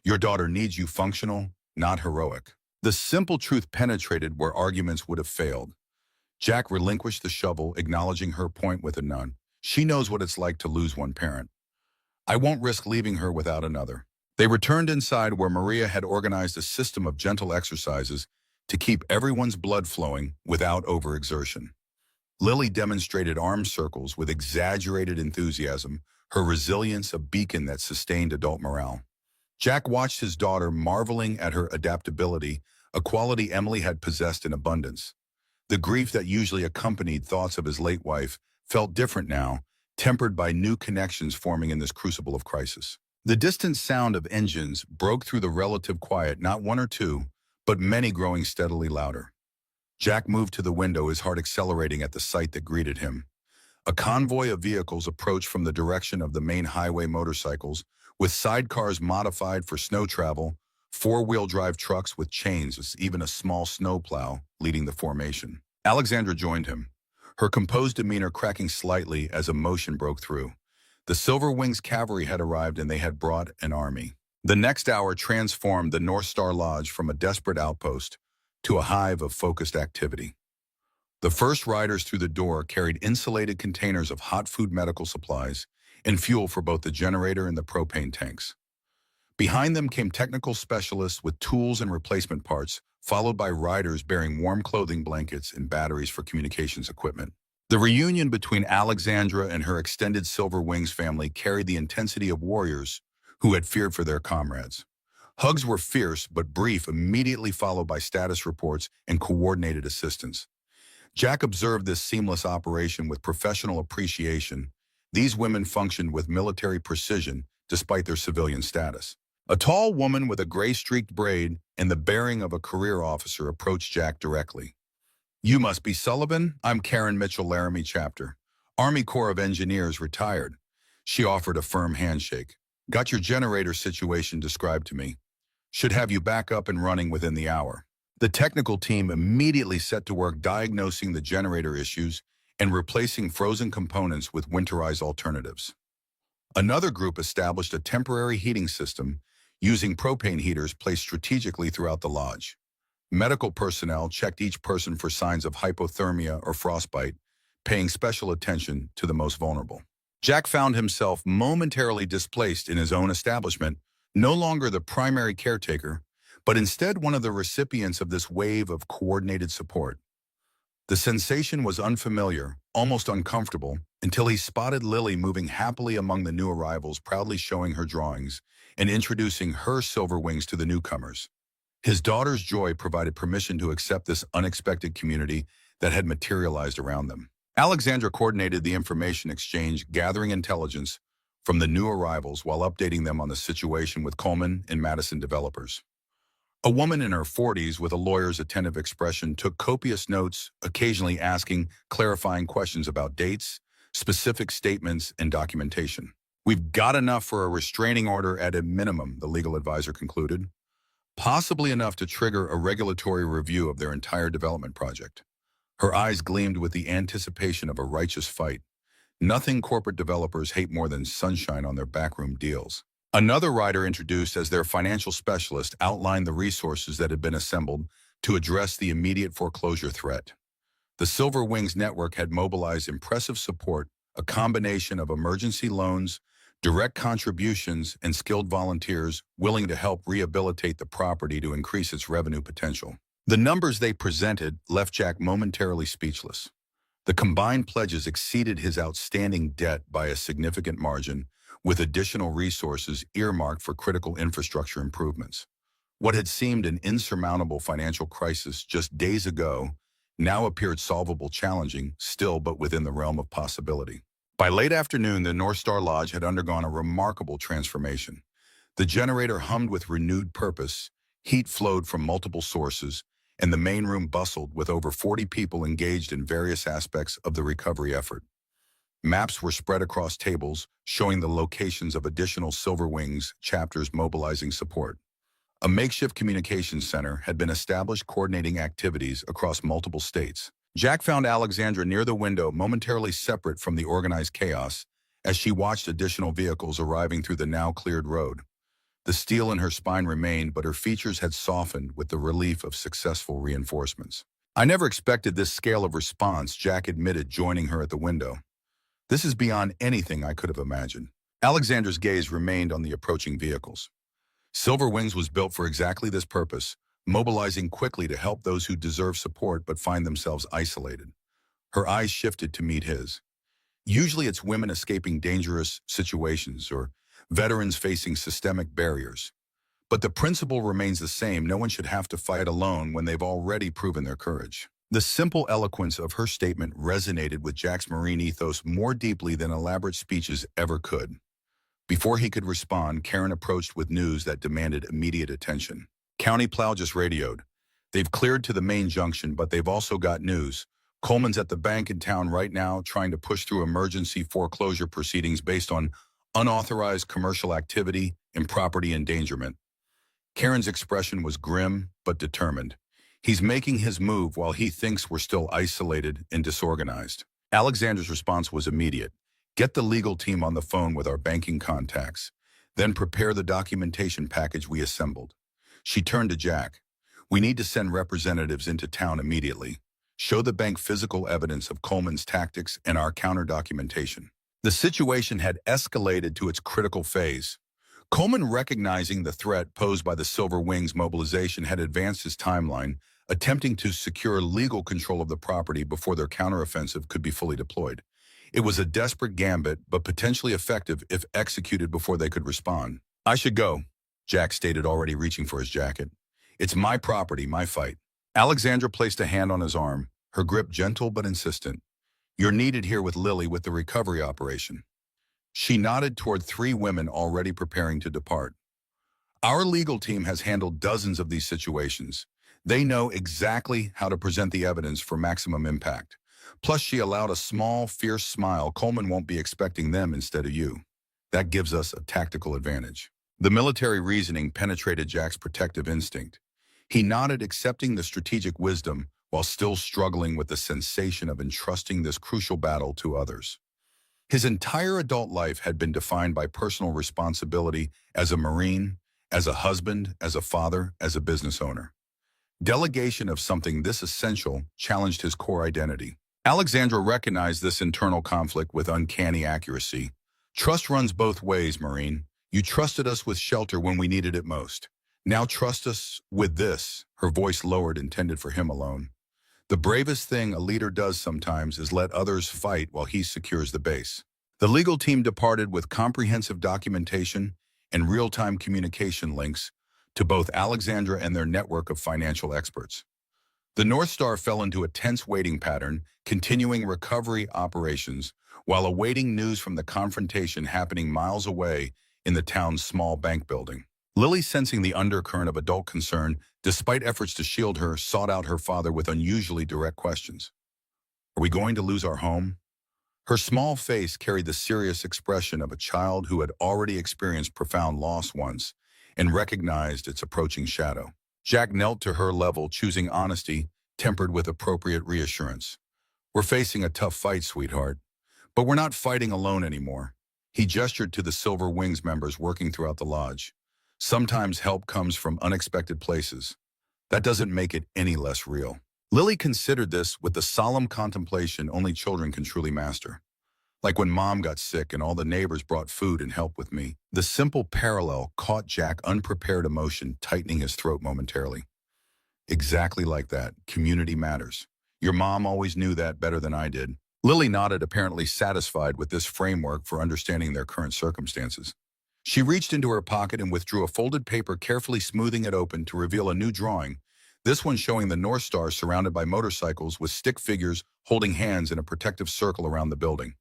"Your daughter needs you functional, not heroic." The simple truth penetrated where arguments would have failed. Jack relinquished the shovel, acknowledging her point with a nod. "She knows what it's like to lose one parent. I won't risk leaving her without another." They returned inside, where Maria had organized a system of gentle exercises to keep everyone's blood flowing without overexertion. Lily demonstrated arm circles with exaggerated enthusiasm, her resilience a beacon that sustained adult morale. Jack watched his daughter, marveling at her adaptability, a quality Emily had possessed in abundance. The grief that usually accompanied thoughts of his late wife felt different now, tempered by new connections forming in this crucible of crisis. The distant sound of engines broke through the relative quiet, not one or two, but many growing steadily louder. Jack moved to the window, his heart accelerating at the sight that greeted him. A convoy of vehicles approached from the direction of the main highway, motorcycles, with sidecars modified for snow travel, four-wheel drive trucks with chains, even a small snowplow leading the formation. Alexandra joined him, her composed demeanor cracking slightly as emotion broke through. The Silver Wings cavalry had arrived, and they had brought an army. The next hour transformed the North Star Lodge from a desperate outpost to a hive of focused activity. The first riders through the door carried insulated containers of hot food medical supplies and fuel for both the generator and the propane tanks. Behind them came technical specialists with tools and replacement parts, followed by riders bearing warm clothing blankets and batteries for communications equipment. The reunion between Alexandra and her extended Silver Wings family carried the intensity of warriors who had feared for their comrades. Hugs were fierce but brief, immediately followed by status reports and coordinated assistance. Jack observed this seamless operation with professional appreciation. These women functioned with military precision despite their civilian status. A tall woman with a gray-streaked braid and the bearing of a career officer approached Jack directly. "You must be Sullivan? I'm Karen Mitchell Laramie Chapter. Army Corps of Engineers, retired." She offered a firm handshake. "Got your generator situation described to me. Should have you back up and running within the hour." The technical team immediately set to work diagnosing the generator issues and replacing frozen components with winterized alternatives. Another group established a temporary heating system using propane heaters placed strategically throughout the lodge. Medical personnel checked each person for signs of hypothermia or frostbite, paying special attention to the most vulnerable. Jack found himself momentarily displaced in his own establishment, no longer the primary caretaker, but instead one of the recipients of this wave of coordinated support. The sensation was unfamiliar, almost uncomfortable, until he spotted Lily moving happily among the new arrivals, proudly showing her drawings and introducing her Silver Wings to the newcomers. His daughter's joy provided permission to accept this unexpected community that had materialized around them. Alexandra coordinated the information exchange, gathering intelligence from the new arrivals while updating them on the situation with Coleman and Madison developers. A woman in her 40s with a lawyer's attentive expression took copious notes, occasionally asking clarifying questions about dates, specific statements, and documentation. "We've got enough for a restraining order at a minimum," the legal advisor concluded. "Possibly enough to trigger a regulatory review of their entire development project." Her eyes gleamed with the anticipation of a righteous fight. Nothing corporate developers hate more than sunshine on their backroom deals. Another rider introduced as their financial specialist outlined the resources that had been assembled to address the immediate foreclosure threat. The Silver Wings network had mobilized impressive support, a combination of emergency loans, direct contributions, and skilled volunteers willing to help rehabilitate the property to increase its revenue potential. The numbers they presented left Jack momentarily speechless. The combined pledges exceeded his outstanding debt by a significant margin, with additional resources earmarked for critical infrastructure improvements. What had seemed an insurmountable financial crisis just days ago now appeared solvable, challenging, still but within the realm of possibility. By late afternoon, the North Star Lodge had undergone a remarkable transformation. The generator hummed with renewed purpose, heat flowed from multiple sources, and the main room bustled with over 40 people engaged in various aspects of the recovery effort. Maps were spread across tables, showing the locations of additional Silver Wings chapters mobilizing support. A makeshift communications center had been established coordinating activities across multiple states. Jack found Alexandra near the window, momentarily separate from the organized chaos, as she watched additional vehicles arriving through the now cleared road. The steel in her spine remained, but her features had softened with the relief of successful reinforcements. "I never expected this scale of response," Jack admitted, joining her at the window. "This is beyond anything I could have imagined." Alexandra's gaze remained on the approaching vehicles. Silver Wings was built for exactly this purpose, mobilizing quickly to help those who deserve support but find themselves isolated. Her eyes shifted to meet his. Usually it's women escaping dangerous situations or veterans facing systemic barriers. But the principle remains the same: no one should have to fight alone when they've already proven their courage. The simple eloquence of her statement resonated with Jack's Marine ethos more deeply than elaborate speeches ever could. Before he could respond, Karen approached with news that demanded immediate attention. "County Plow just radioed. They've cleared to the main junction, but they've also got news. Coleman's at the bank in town right now trying to push through emergency foreclosure proceedings based on unauthorized commercial activity and property endangerment." Karen's expression was grim but determined. "He's making his move while he thinks we're still isolated and disorganized." Alexander's response was immediate. "Get the legal team on the phone with our banking contacts, then prepare the documentation package we assembled." She turned to Jack. "We need to send representatives into town immediately." show the bank physical evidence of Coleman's tactics and our counter-documentation. The situation had escalated to its critical phase. Coleman, recognizing the threat posed by the Silver Wings mobilization, had advanced his timeline, attempting to secure legal control of the property before their counteroffensive could be fully deployed. It was a desperate gambit, but potentially effective if executed before they could respond. "I should go," Jack stated, already reaching for his jacket. "It's my property, my fight." Alexandra placed a hand on his arm, her grip gentle but insistent. "You're needed here with Lily with the recovery operation." She nodded toward three women already preparing to depart. "Our legal team has handled dozens of these situations. They know exactly how to present the evidence for maximum impact." Plus, she allowed a small, fierce smile. "Coleman won't be expecting them instead of you. That gives us a tactical advantage." The military reasoning penetrated Jack's protective instinct. He nodded, accepting the strategic wisdom while still struggling with the sensation of entrusting this crucial battle to others. His entire adult life had been defined by personal responsibility as a Marine, as a husband, as a father, as a business owner. Delegation of something this essential challenged his core identity. Alexandra recognized this internal conflict with uncanny accuracy. "Trust runs both ways, Marine. You trusted us with shelter when we needed it most. Now trust us with this," her voice lowered, intended for him alone. "The bravest thing a leader does sometimes is let others fight while he secures the base." The legal team departed with comprehensive documentation and real-time communication links to both Alexandra and their network of financial experts. The North Star fell into a tense waiting pattern, continuing recovery operations while awaiting news from the confrontation happening miles away in the town's small bank building. Lily, sensing the undercurrent of adult concern, despite efforts to shield her, sought out her father with unusually direct questions. "Are we going to lose our home?" Her small face carried the serious expression of a child who had already experienced profound loss once and recognized its approaching shadow. Jack knelt to her level, choosing honesty, tempered with appropriate reassurance. "We're facing a tough fight, sweetheart, but we're not fighting alone anymore." He gestured to the Silver Wings members working throughout the lodge. "Sometimes help comes from unexpected places. That doesn't make it any less real." Lily considered this with the solemn contemplation only children can truly master. "Like when Mom got sick and all the neighbors brought food and helped with me." The simple parallel caught Jack, unprepared, emotion tightening his throat momentarily. "Exactly like that. Community matters. Your mom always knew that better than I did." Lily nodded, apparently satisfied with this framework for understanding their current circumstances. She reached into her pocket and withdrew a folded paper, carefully smoothing it open to reveal a new drawing, this one showing the North Star surrounded by motorcycles with stick figures holding hands in a protective circle around the building.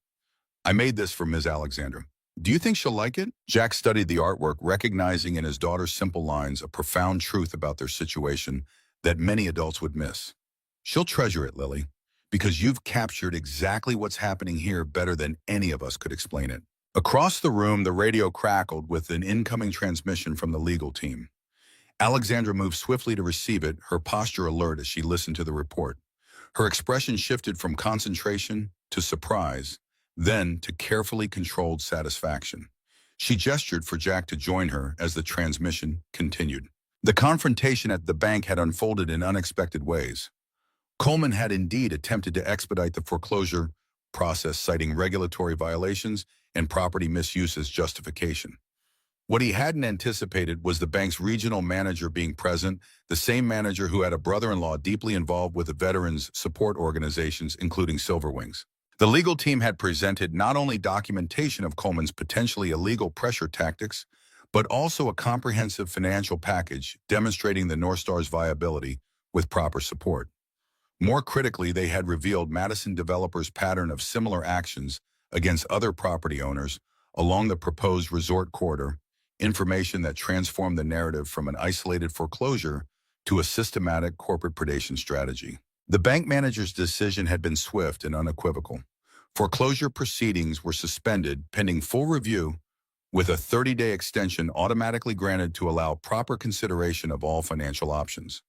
"I made this for Ms. Alexandra. Do you think she'll like it?" Jack studied the artwork, recognizing in his daughter's simple lines a profound truth about their situation that many adults would miss. "She'll treasure it, Lily, because you've captured exactly what's happening here better than any of us could explain it." Across the room, the radio crackled with an incoming transmission from the legal team. Alexandra moved swiftly to receive it, her posture alert as she listened to the report. Her expression shifted from concentration to surprise, then to carefully controlled satisfaction. She gestured for Jack to join her as the transmission continued. The confrontation at the bank had unfolded in unexpected ways. Coleman had indeed attempted to expedite the foreclosure process, citing regulatory violations and property misuse as justification. What he hadn't anticipated was the bank's regional manager being present, the same manager who had a brother-in-law deeply involved with the veterans' support organizations, including Silver Wings. The legal team had presented not only documentation of Coleman's potentially illegal pressure tactics, but also a comprehensive financial package demonstrating the North Star's viability with proper support. More critically, they had revealed Madison Developers' pattern of similar actions against other property owners along the proposed resort corridor, information that transformed the narrative from an isolated foreclosure to a systematic corporate predation strategy. The bank manager's decision had been swift and unequivocal. Foreclosure proceedings were suspended pending full review, with a 30-day extension automatically granted to allow proper consideration of all financial options.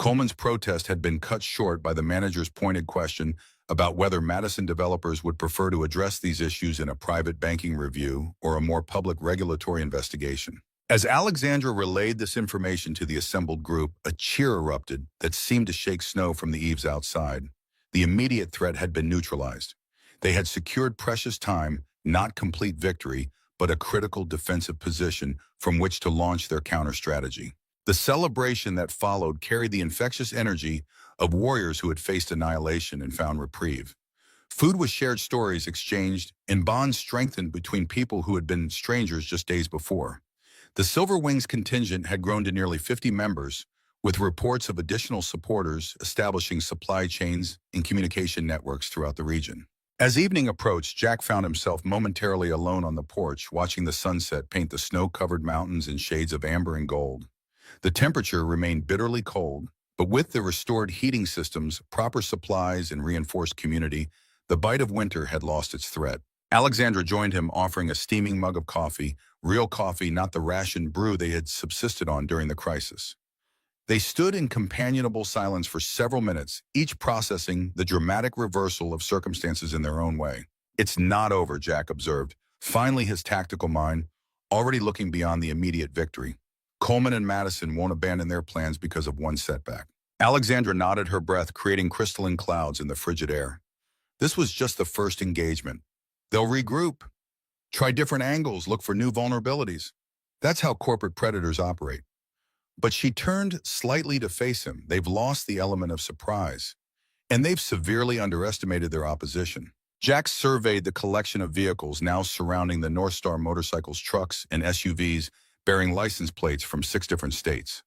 Coleman's protest had been cut short by the manager's pointed question about whether Madison Developers would prefer to address these issues in a private banking review or a more public regulatory investigation. As Alexandra relayed this information to the assembled group, a cheer erupted that seemed to shake snow from the eaves outside. The immediate threat had been neutralized. They had secured precious time, not complete victory, but a critical defensive position from which to launch their counter-strategy. The celebration that followed carried the infectious energy of warriors who had faced annihilation and found reprieve. Food was shared, stories exchanged, and bonds strengthened between people who had been strangers just days before. The Silver Wings contingent had grown to nearly 50 members, with reports of additional supporters establishing supply chains and communication networks throughout the region. As evening approached, Jack found himself momentarily alone on the porch, watching the sunset paint the snow-covered mountains in shades of amber and gold. The temperature remained bitterly cold, but with the restored heating systems, proper supplies, and reinforced community, the bite of winter had lost its threat. Alexandra joined him, offering a steaming mug of coffee, real coffee, not the rationed brew they had subsisted on during the crisis. They stood in companionable silence for several minutes, each processing the dramatic reversal of circumstances in their own way. "It's not over," Jack observed, finally his tactical mind already looking beyond the immediate victory. "Coleman and Madison won't abandon their plans because of one setback." Alexandra nodded, her breath creating crystalline clouds in the frigid air. This was just the first engagement. They'll regroup, try different angles, look for new vulnerabilities. That's how corporate predators operate. But she turned slightly to face him. They've lost the element of surprise, and they've severely underestimated their opposition. Jack surveyed the collection of vehicles now surrounding the North Star Motorcycles, trucks, and SUVs bearing license plates from 6 different states.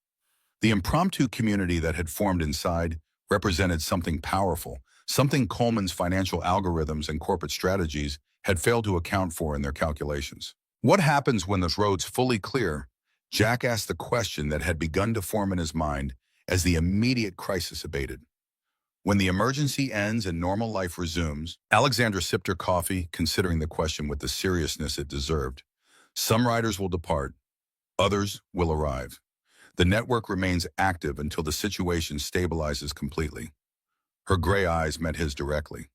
The impromptu community that had formed inside represented something powerful, something Coleman's financial algorithms and corporate strategies had failed to account for in their calculations. What happens when the road's fully clear? Jack asked the question that had begun to form in his mind as the immediate crisis abated. When the emergency ends and normal life resumes, Alexandra sipped her coffee, considering the question with the seriousness it deserved. Some riders will depart, others will arrive. The network remains active until the situation stabilizes completely. Her gray eyes met his directly.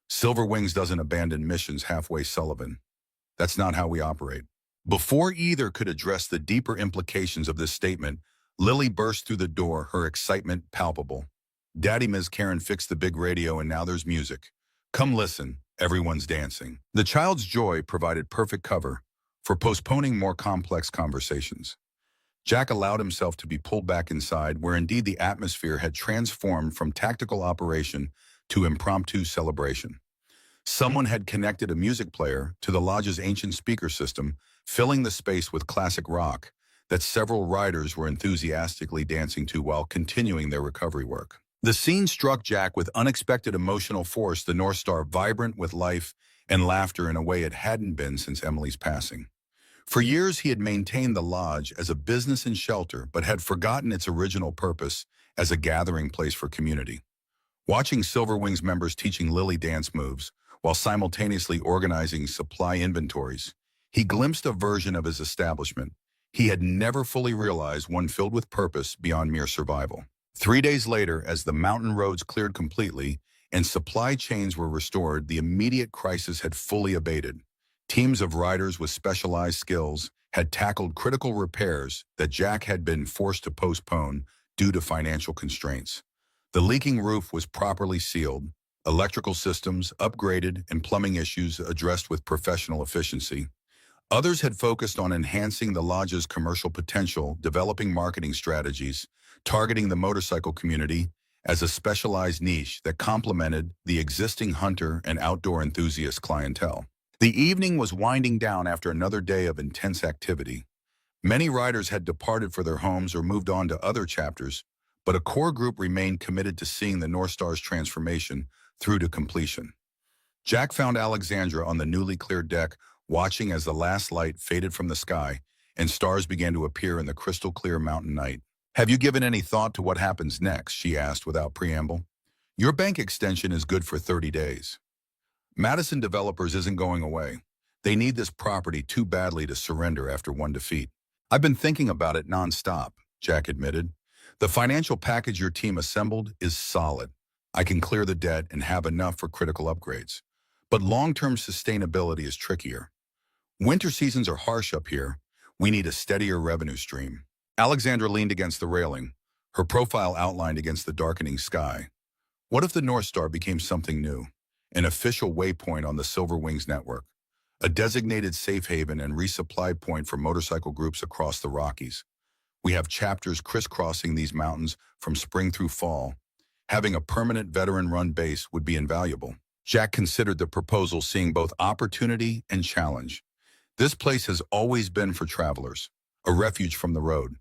"Silver Wings doesn't abandon missions halfway, Sullivan. That's not how we operate." Before either could address the deeper implications of this statement, Lily burst through the door, her excitement palpable. "Daddy, Ms. Karen fixed the big radio and now there's music. Come listen, everyone's dancing." The child's joy provided perfect cover for postponing more complex conversations. Jack allowed himself to be pulled back inside, where indeed the atmosphere had transformed from tactical operation to impromptu celebration. Someone had connected a music player to the lodge's ancient speaker system, filling the space with classic rock that several riders were enthusiastically dancing to while continuing their recovery work. The scene struck Jack with unexpected emotional force, the North Star vibrant with life and laughter in a way it hadn't been since Emily's passing. For years, he had maintained the lodge as a business and shelter, but had forgotten its original purpose as a gathering place for community. Watching Silver Wings members teaching Lily dance moves, while simultaneously organizing supply inventories, he glimpsed a version of his establishment he had never fully realized, one filled with purpose beyond mere survival. 3 days later, as the mountain roads cleared completely and supply chains were restored, the immediate crisis had fully abated. Teams of riders with specialized skills had tackled critical repairs that Jack had been forced to postpone due to financial constraints. The leaking roof was properly sealed, electrical systems upgraded, and plumbing issues addressed with professional efficiency. Others had focused on enhancing the lodge's commercial potential, developing marketing strategies, targeting the motorcycle community as a specialized niche that complemented the existing hunter and outdoor enthusiast clientele. The evening was winding down after another day of intense activity. Many riders had departed for their homes or moved on to other chapters, but a core group remained committed to seeing the North Star's transformation through to completion. Jack found Alexandra on the newly cleared deck, watching as the last light faded from the sky and stars began to appear in the crystal-clear mountain night. "Have you given any thought to what happens next?" she asked without preamble. "Your bank extension is good for 30 days. Madison Developers isn't going away. They need this property too badly to surrender after one defeat." "I've been thinking about it nonstop," Jack admitted. "The financial package your team assembled is solid. I can clear the debt and have enough for critical upgrades. But long-term sustainability is trickier. Winter seasons are harsh up here. We need a steadier revenue stream." Alexandra leaned against the railing, her profile outlined against the darkening sky. What if the North Star became something new? An official waypoint on the Silver Wings network, a designated safe haven and resupply point for motorcycle groups across the Rockies. We have chapters crisscrossing these mountains from spring through fall. Having a permanent veteran-run base would be invaluable. Jack considered the proposal, seeing both opportunity and challenge. This place has always been for travelers, a refuge from the road.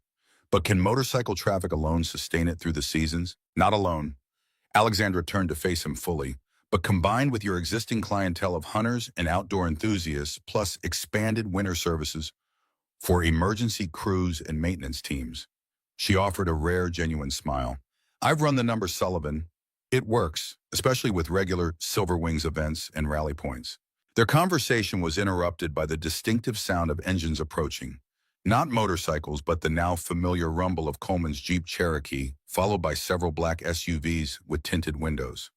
But can motorcycle traffic alone sustain it through the seasons? Not alone. Alexandra turned to face him fully. But combined with your existing clientele of hunters and outdoor enthusiasts, plus expanded winter services for emergency crews and maintenance teams, she offered a rare, genuine smile. I've run the numbers, Sullivan. It works, especially with regular Silver Wings events and rally points. Their conversation was interrupted by the distinctive sound of engines approaching. Not motorcycles, but the now familiar rumble of Coleman's Jeep Cherokee, followed by several black SUVs with tinted windows.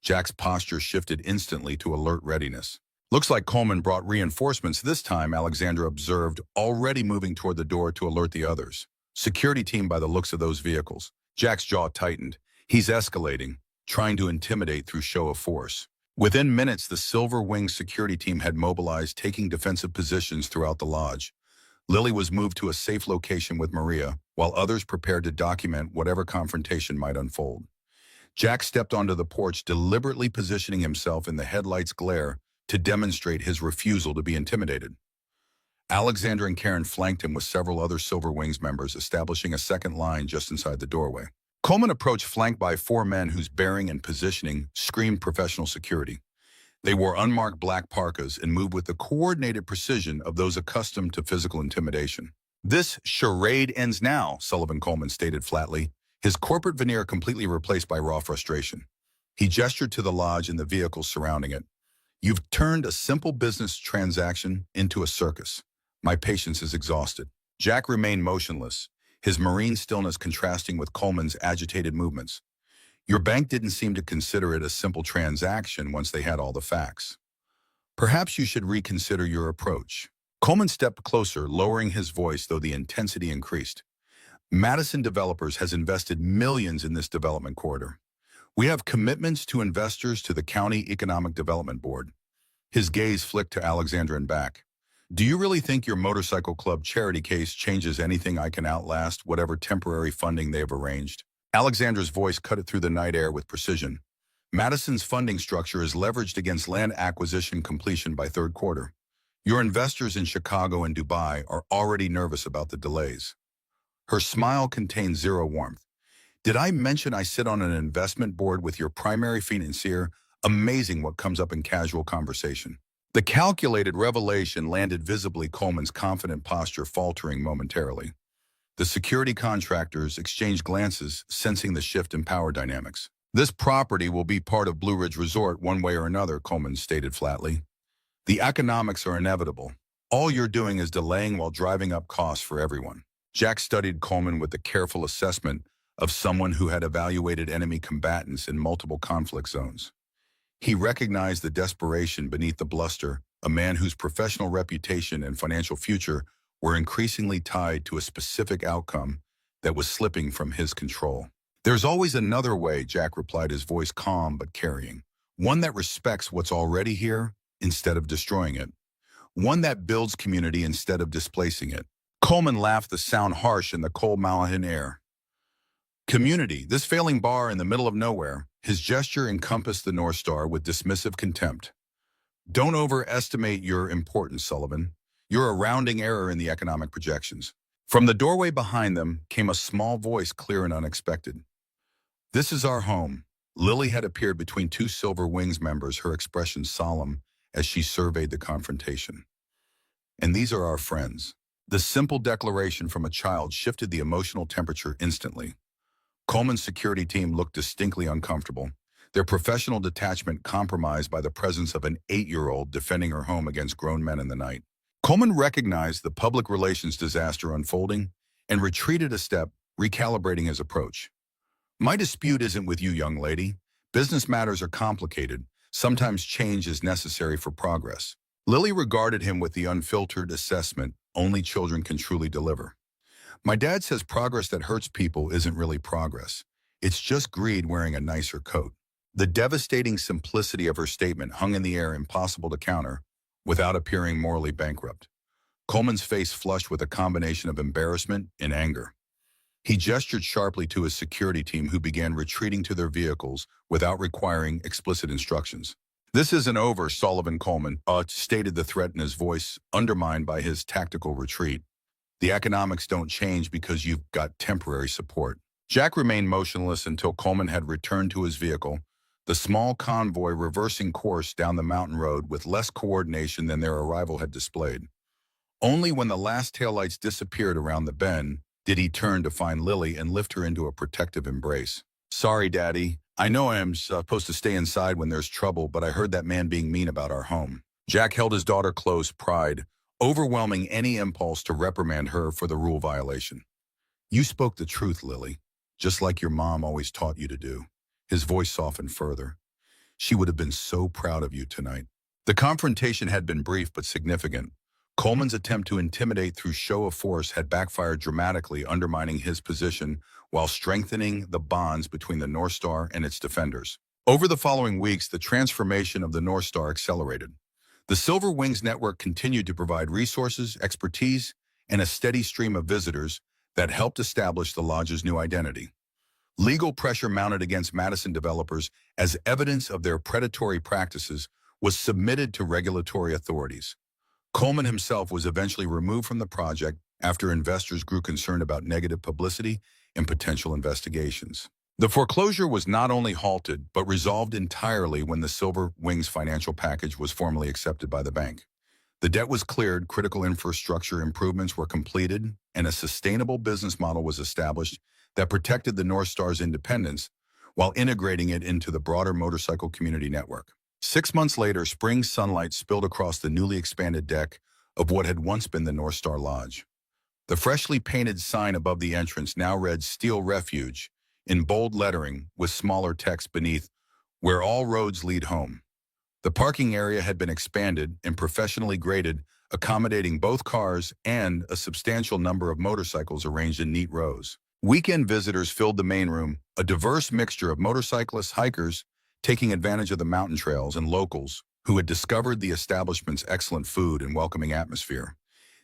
Jack's posture shifted instantly to alert readiness. Looks like Coleman brought reinforcements this time, Alexandra observed, already moving toward the door to alert the others. Security team by the looks of those vehicles. Jack's jaw tightened. He's escalating, trying to intimidate through show of force. Within minutes, the Silver Wings security team had mobilized, taking defensive positions throughout the lodge. Lily was moved to a safe location with Maria, while others prepared to document whatever confrontation might unfold. Jack stepped onto the porch, deliberately positioning himself in the headlights' glare to demonstrate his refusal to be intimidated. Alexandra and Karen flanked him with several other Silver Wings members, establishing a second line just inside the doorway. Coleman approached, flanked by 4 men whose bearing and positioning screamed professional security. They wore unmarked black parkas and moved with the coordinated precision of those accustomed to physical intimidation. "This charade ends now," Sullivan Coleman stated flatly, his corporate veneer completely replaced by raw frustration. He gestured to the lodge and the vehicles surrounding it. "You've turned a simple business transaction into a circus. My patience is exhausted." Jack remained motionless, his marine stillness contrasting with Coleman's agitated movements. "Your bank didn't seem to consider it a simple transaction once they had all the facts. Perhaps you should reconsider your approach." Coleman stepped closer, lowering his voice, though the intensity increased. "Madison Developers has invested millions in this development corridor. We have commitments to investors, to the County Economic Development Board." His gaze flicked to Alexandra and back. "Do you really think your motorcycle club charity case changes anything? I can outlast whatever temporary funding they have arranged." Alexandra's voice cut it through the night air with precision. "Madison's funding structure is leveraged against land acquisition completion by third quarter. Your investors in Chicago and Dubai are already nervous about the delays." Her smile contained zero warmth. "Did I mention I sit on an investment board with your primary financier? Amazing what comes up in casual conversation." The calculated revelation landed visibly, Coleman's confident posture faltering momentarily. The security contractors exchanged glances, sensing the shift in power dynamics. "This property will be part of Blue Ridge Resort one way or another," Coleman stated flatly. "The economics are inevitable. All you're doing is delaying while driving up costs for everyone." Jack studied Coleman with the careful assessment of someone who had evaluated enemy combatants in multiple conflict zones. He recognized the desperation beneath the bluster, a man whose professional reputation and financial future were increasingly tied to a specific outcome that was slipping from his control. "There's always another way," Jack replied, his voice calm but carrying. "One that respects what's already here instead of destroying it. One that builds community instead of displacing it." Coleman laughed, the sound harsh in the cold mountain air. "Community, this failing bar in the middle of nowhere." His gesture encompassed the North Star with dismissive contempt. "Don't overestimate your importance, Sullivan. You're a rounding error in the economic projections." From the doorway behind them came a small voice, clear and unexpected. "This is our home." Lily had appeared between 2 Silver Wings members, her expression solemn as she surveyed the confrontation. "And these are our friends." The simple declaration from a child shifted the emotional temperature instantly. Coleman's security team looked distinctly uncomfortable, their professional detachment compromised by the presence of an 8-year-old defending her home against grown men in the night. Coleman recognized the public relations disaster unfolding and retreated a step, recalibrating his approach. "My dispute isn't with you, young lady. Business matters are complicated. Sometimes change is necessary for progress." Lily regarded him with the unfiltered assessment only children can truly deliver. "My dad says progress that hurts people isn't really progress. It's just greed wearing a nicer coat." The devastating simplicity of her statement hung in the air, impossible to counter, without appearing morally bankrupt. Coleman's face flushed with a combination of embarrassment and anger. He gestured sharply to his security team, who began retreating to their vehicles without requiring explicit instructions. "This isn't over," Sullivan Coleman stated, the threat in his voice undermined by his tactical retreat. "The economics don't change because you've got temporary support." Jack remained motionless until Coleman had returned to his vehicle, the small convoy reversing course down the mountain road with less coordination than their arrival had displayed. Only when the last taillights disappeared around the bend did he turn to find Lily and lift her into a protective embrace. "Sorry, Daddy. I know I am supposed to stay inside when there's trouble, but I heard that man being mean about our home." Jack held his daughter close, pride overwhelming any impulse to reprimand her for the rule violation. "You spoke the truth, Lily, just like your mom always taught you to do." His voice softened further. "She would have been so proud of you tonight." The confrontation had been brief but significant. Coleman's attempt to intimidate through show of force had backfired dramatically, undermining his position while strengthening the bonds between the North Star and its defenders. Over the following weeks, the transformation of the North Star accelerated. The Silver Wings network continued to provide resources, expertise, and a steady stream of visitors that helped establish the lodge's new identity. Legal pressure mounted against Madison developers as evidence of their predatory practices was submitted to regulatory authorities. Coleman himself was eventually removed from the project after investors grew concerned about negative publicity and potential investigations. The foreclosure was not only halted, but resolved entirely when the Silver Wings financial package was formally accepted by the bank. The debt was cleared, critical infrastructure improvements were completed, and a sustainable business model was established that protected the North Star's independence while integrating it into the broader motorcycle community network. 6 months later, spring sunlight spilled across the newly expanded deck of what had once been the North Star Lodge. The freshly painted sign above the entrance now read "Steel Refuge" in bold lettering with smaller text beneath, "Where all roads lead home." The parking area had been expanded and professionally graded, accommodating both cars and a substantial number of motorcycles arranged in neat rows. Weekend visitors filled the main room, a diverse mixture of motorcyclists, hikers, taking advantage of the mountain trails, and locals who had discovered the establishment's excellent food and welcoming atmosphere.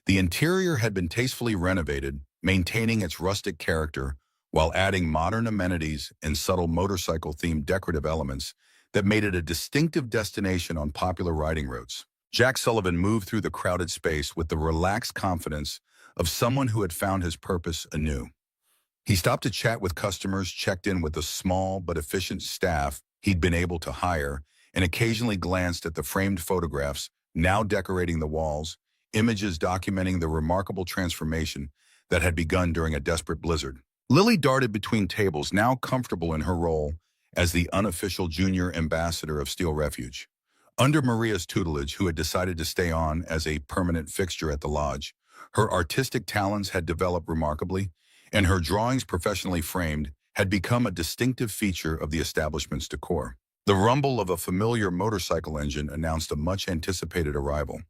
The interior had been tastefully renovated, maintaining its rustic character while adding modern amenities and subtle motorcycle-themed decorative elements that made it a distinctive destination on popular riding routes. Jack Sullivan moved through the crowded space with the relaxed confidence of someone who had found his purpose anew. He stopped to chat with customers, checked in with the small but efficient staff he'd been able to hire, and occasionally glanced at the framed photographs now decorating the walls, images documenting the remarkable transformation that had begun during a desperate blizzard. Lily darted between tables, now comfortable in her role as the unofficial junior ambassador of Steel Refuge. Under Maria's tutelage, who had decided to stay on as a permanent fixture at the lodge, her artistic talents had developed remarkably, and her drawings, professionally framed, had become a distinctive feature of the establishment's decor. The rumble of a familiar motorcycle engine announced a much-anticipated arrival.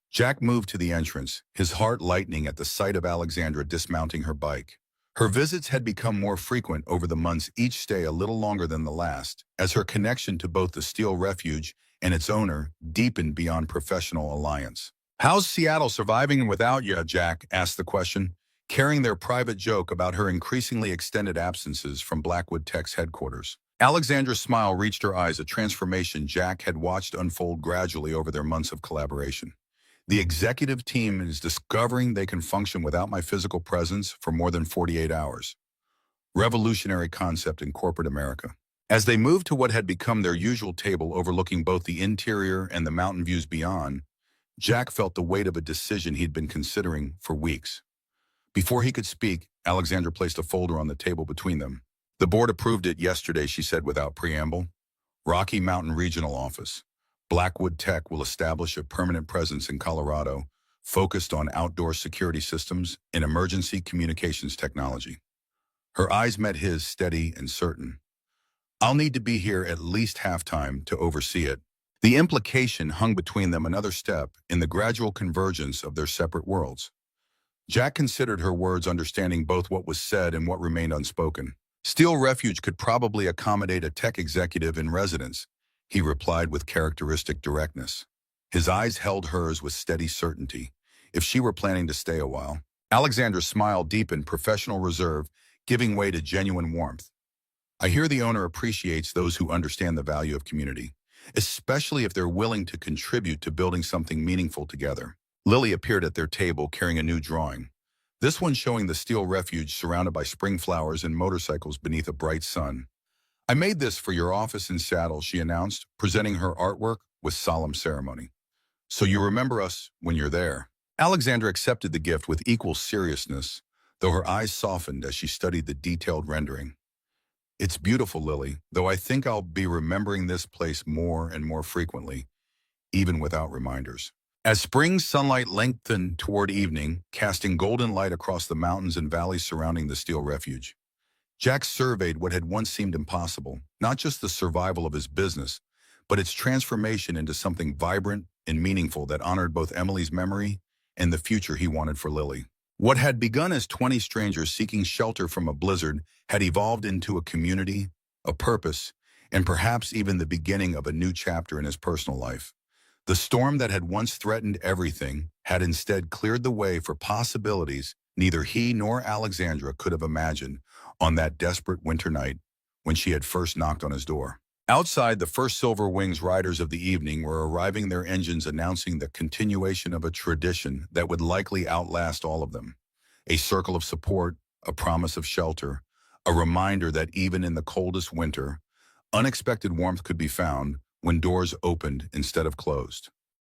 Jack moved to the entrance, his heart lightening at the sight of Alexandra dismounting her bike. Her visits had become more frequent over the months, each stay a little longer than the last, as her connection to both the Steel Refuge and its owner deepened beyond professional alliance. "How's Seattle surviving without you?" Jack asked the question, carrying their private joke about her increasingly extended absences from Blackwood Tech's headquarters. Alexandra's smile reached her eyes, a transformation Jack had watched unfold gradually over their months of collaboration. "The executive team is discovering they can function without my physical presence for more than 48 hours. Revolutionary concept in corporate America." As they moved to what had become their usual table overlooking both the interior and the mountain views beyond, Jack felt the weight of a decision he'd been considering for weeks. Before he could speak, Alexandra placed a folder on the table between them. "The board approved it yesterday," she said without preamble. "Rocky Mountain Regional Office. Blackwood Tech will establish a permanent presence in Colorado, focused on outdoor security systems and emergency communications technology." Her eyes met his, steady and certain. "I'll need to be here at least half-time to oversee it." The implication hung between them another step in the gradual convergence of their separate worlds. Jack considered her words, understanding both what was said and what remained unspoken. Steel Refuge could probably accommodate a tech executive in residence, he replied with characteristic directness. His eyes held hers with steady certainty, if she were planning to stay a while. Alexandra's smile deepened professional reserve, giving way to genuine warmth. I hear the owner appreciates those who understand the value of community, especially if they're willing to contribute to building something meaningful together. Lily appeared at their table carrying a new drawing. This one showing the Steel Refuge surrounded by spring flowers and motorcycles beneath a bright sun. I made this for your office in Seattle, she announced, presenting her artwork with solemn ceremony. So you remember us when you're there. Alexandra accepted the gift with equal seriousness, though her eyes softened as she studied the detailed rendering. It's beautiful, Lily, though I think I'll be remembering this place more and more frequently, even without reminders. As spring sunlight lengthened toward evening, casting golden light across the mountains and valleys surrounding the Steel Refuge, Jack surveyed what had once seemed impossible, not just the survival of his business, but its transformation into something vibrant and meaningful that honored both Emily's memory and the future he wanted for Lily. What had begun as 20 strangers seeking shelter from a blizzard had evolved into a community, a purpose, and perhaps even the beginning of a new chapter in his personal life. The storm that had once threatened everything had instead cleared the way for possibilities neither he nor Alexandra could have imagined on that desperate winter night when she had first knocked on his door. Outside, the first Silver Wings riders of the evening were arriving, their engines announcing the continuation of a tradition that would likely outlast all of them. A circle of support, a promise of shelter, a reminder that even in the coldest winter, unexpected warmth could be found when doors opened instead of closed.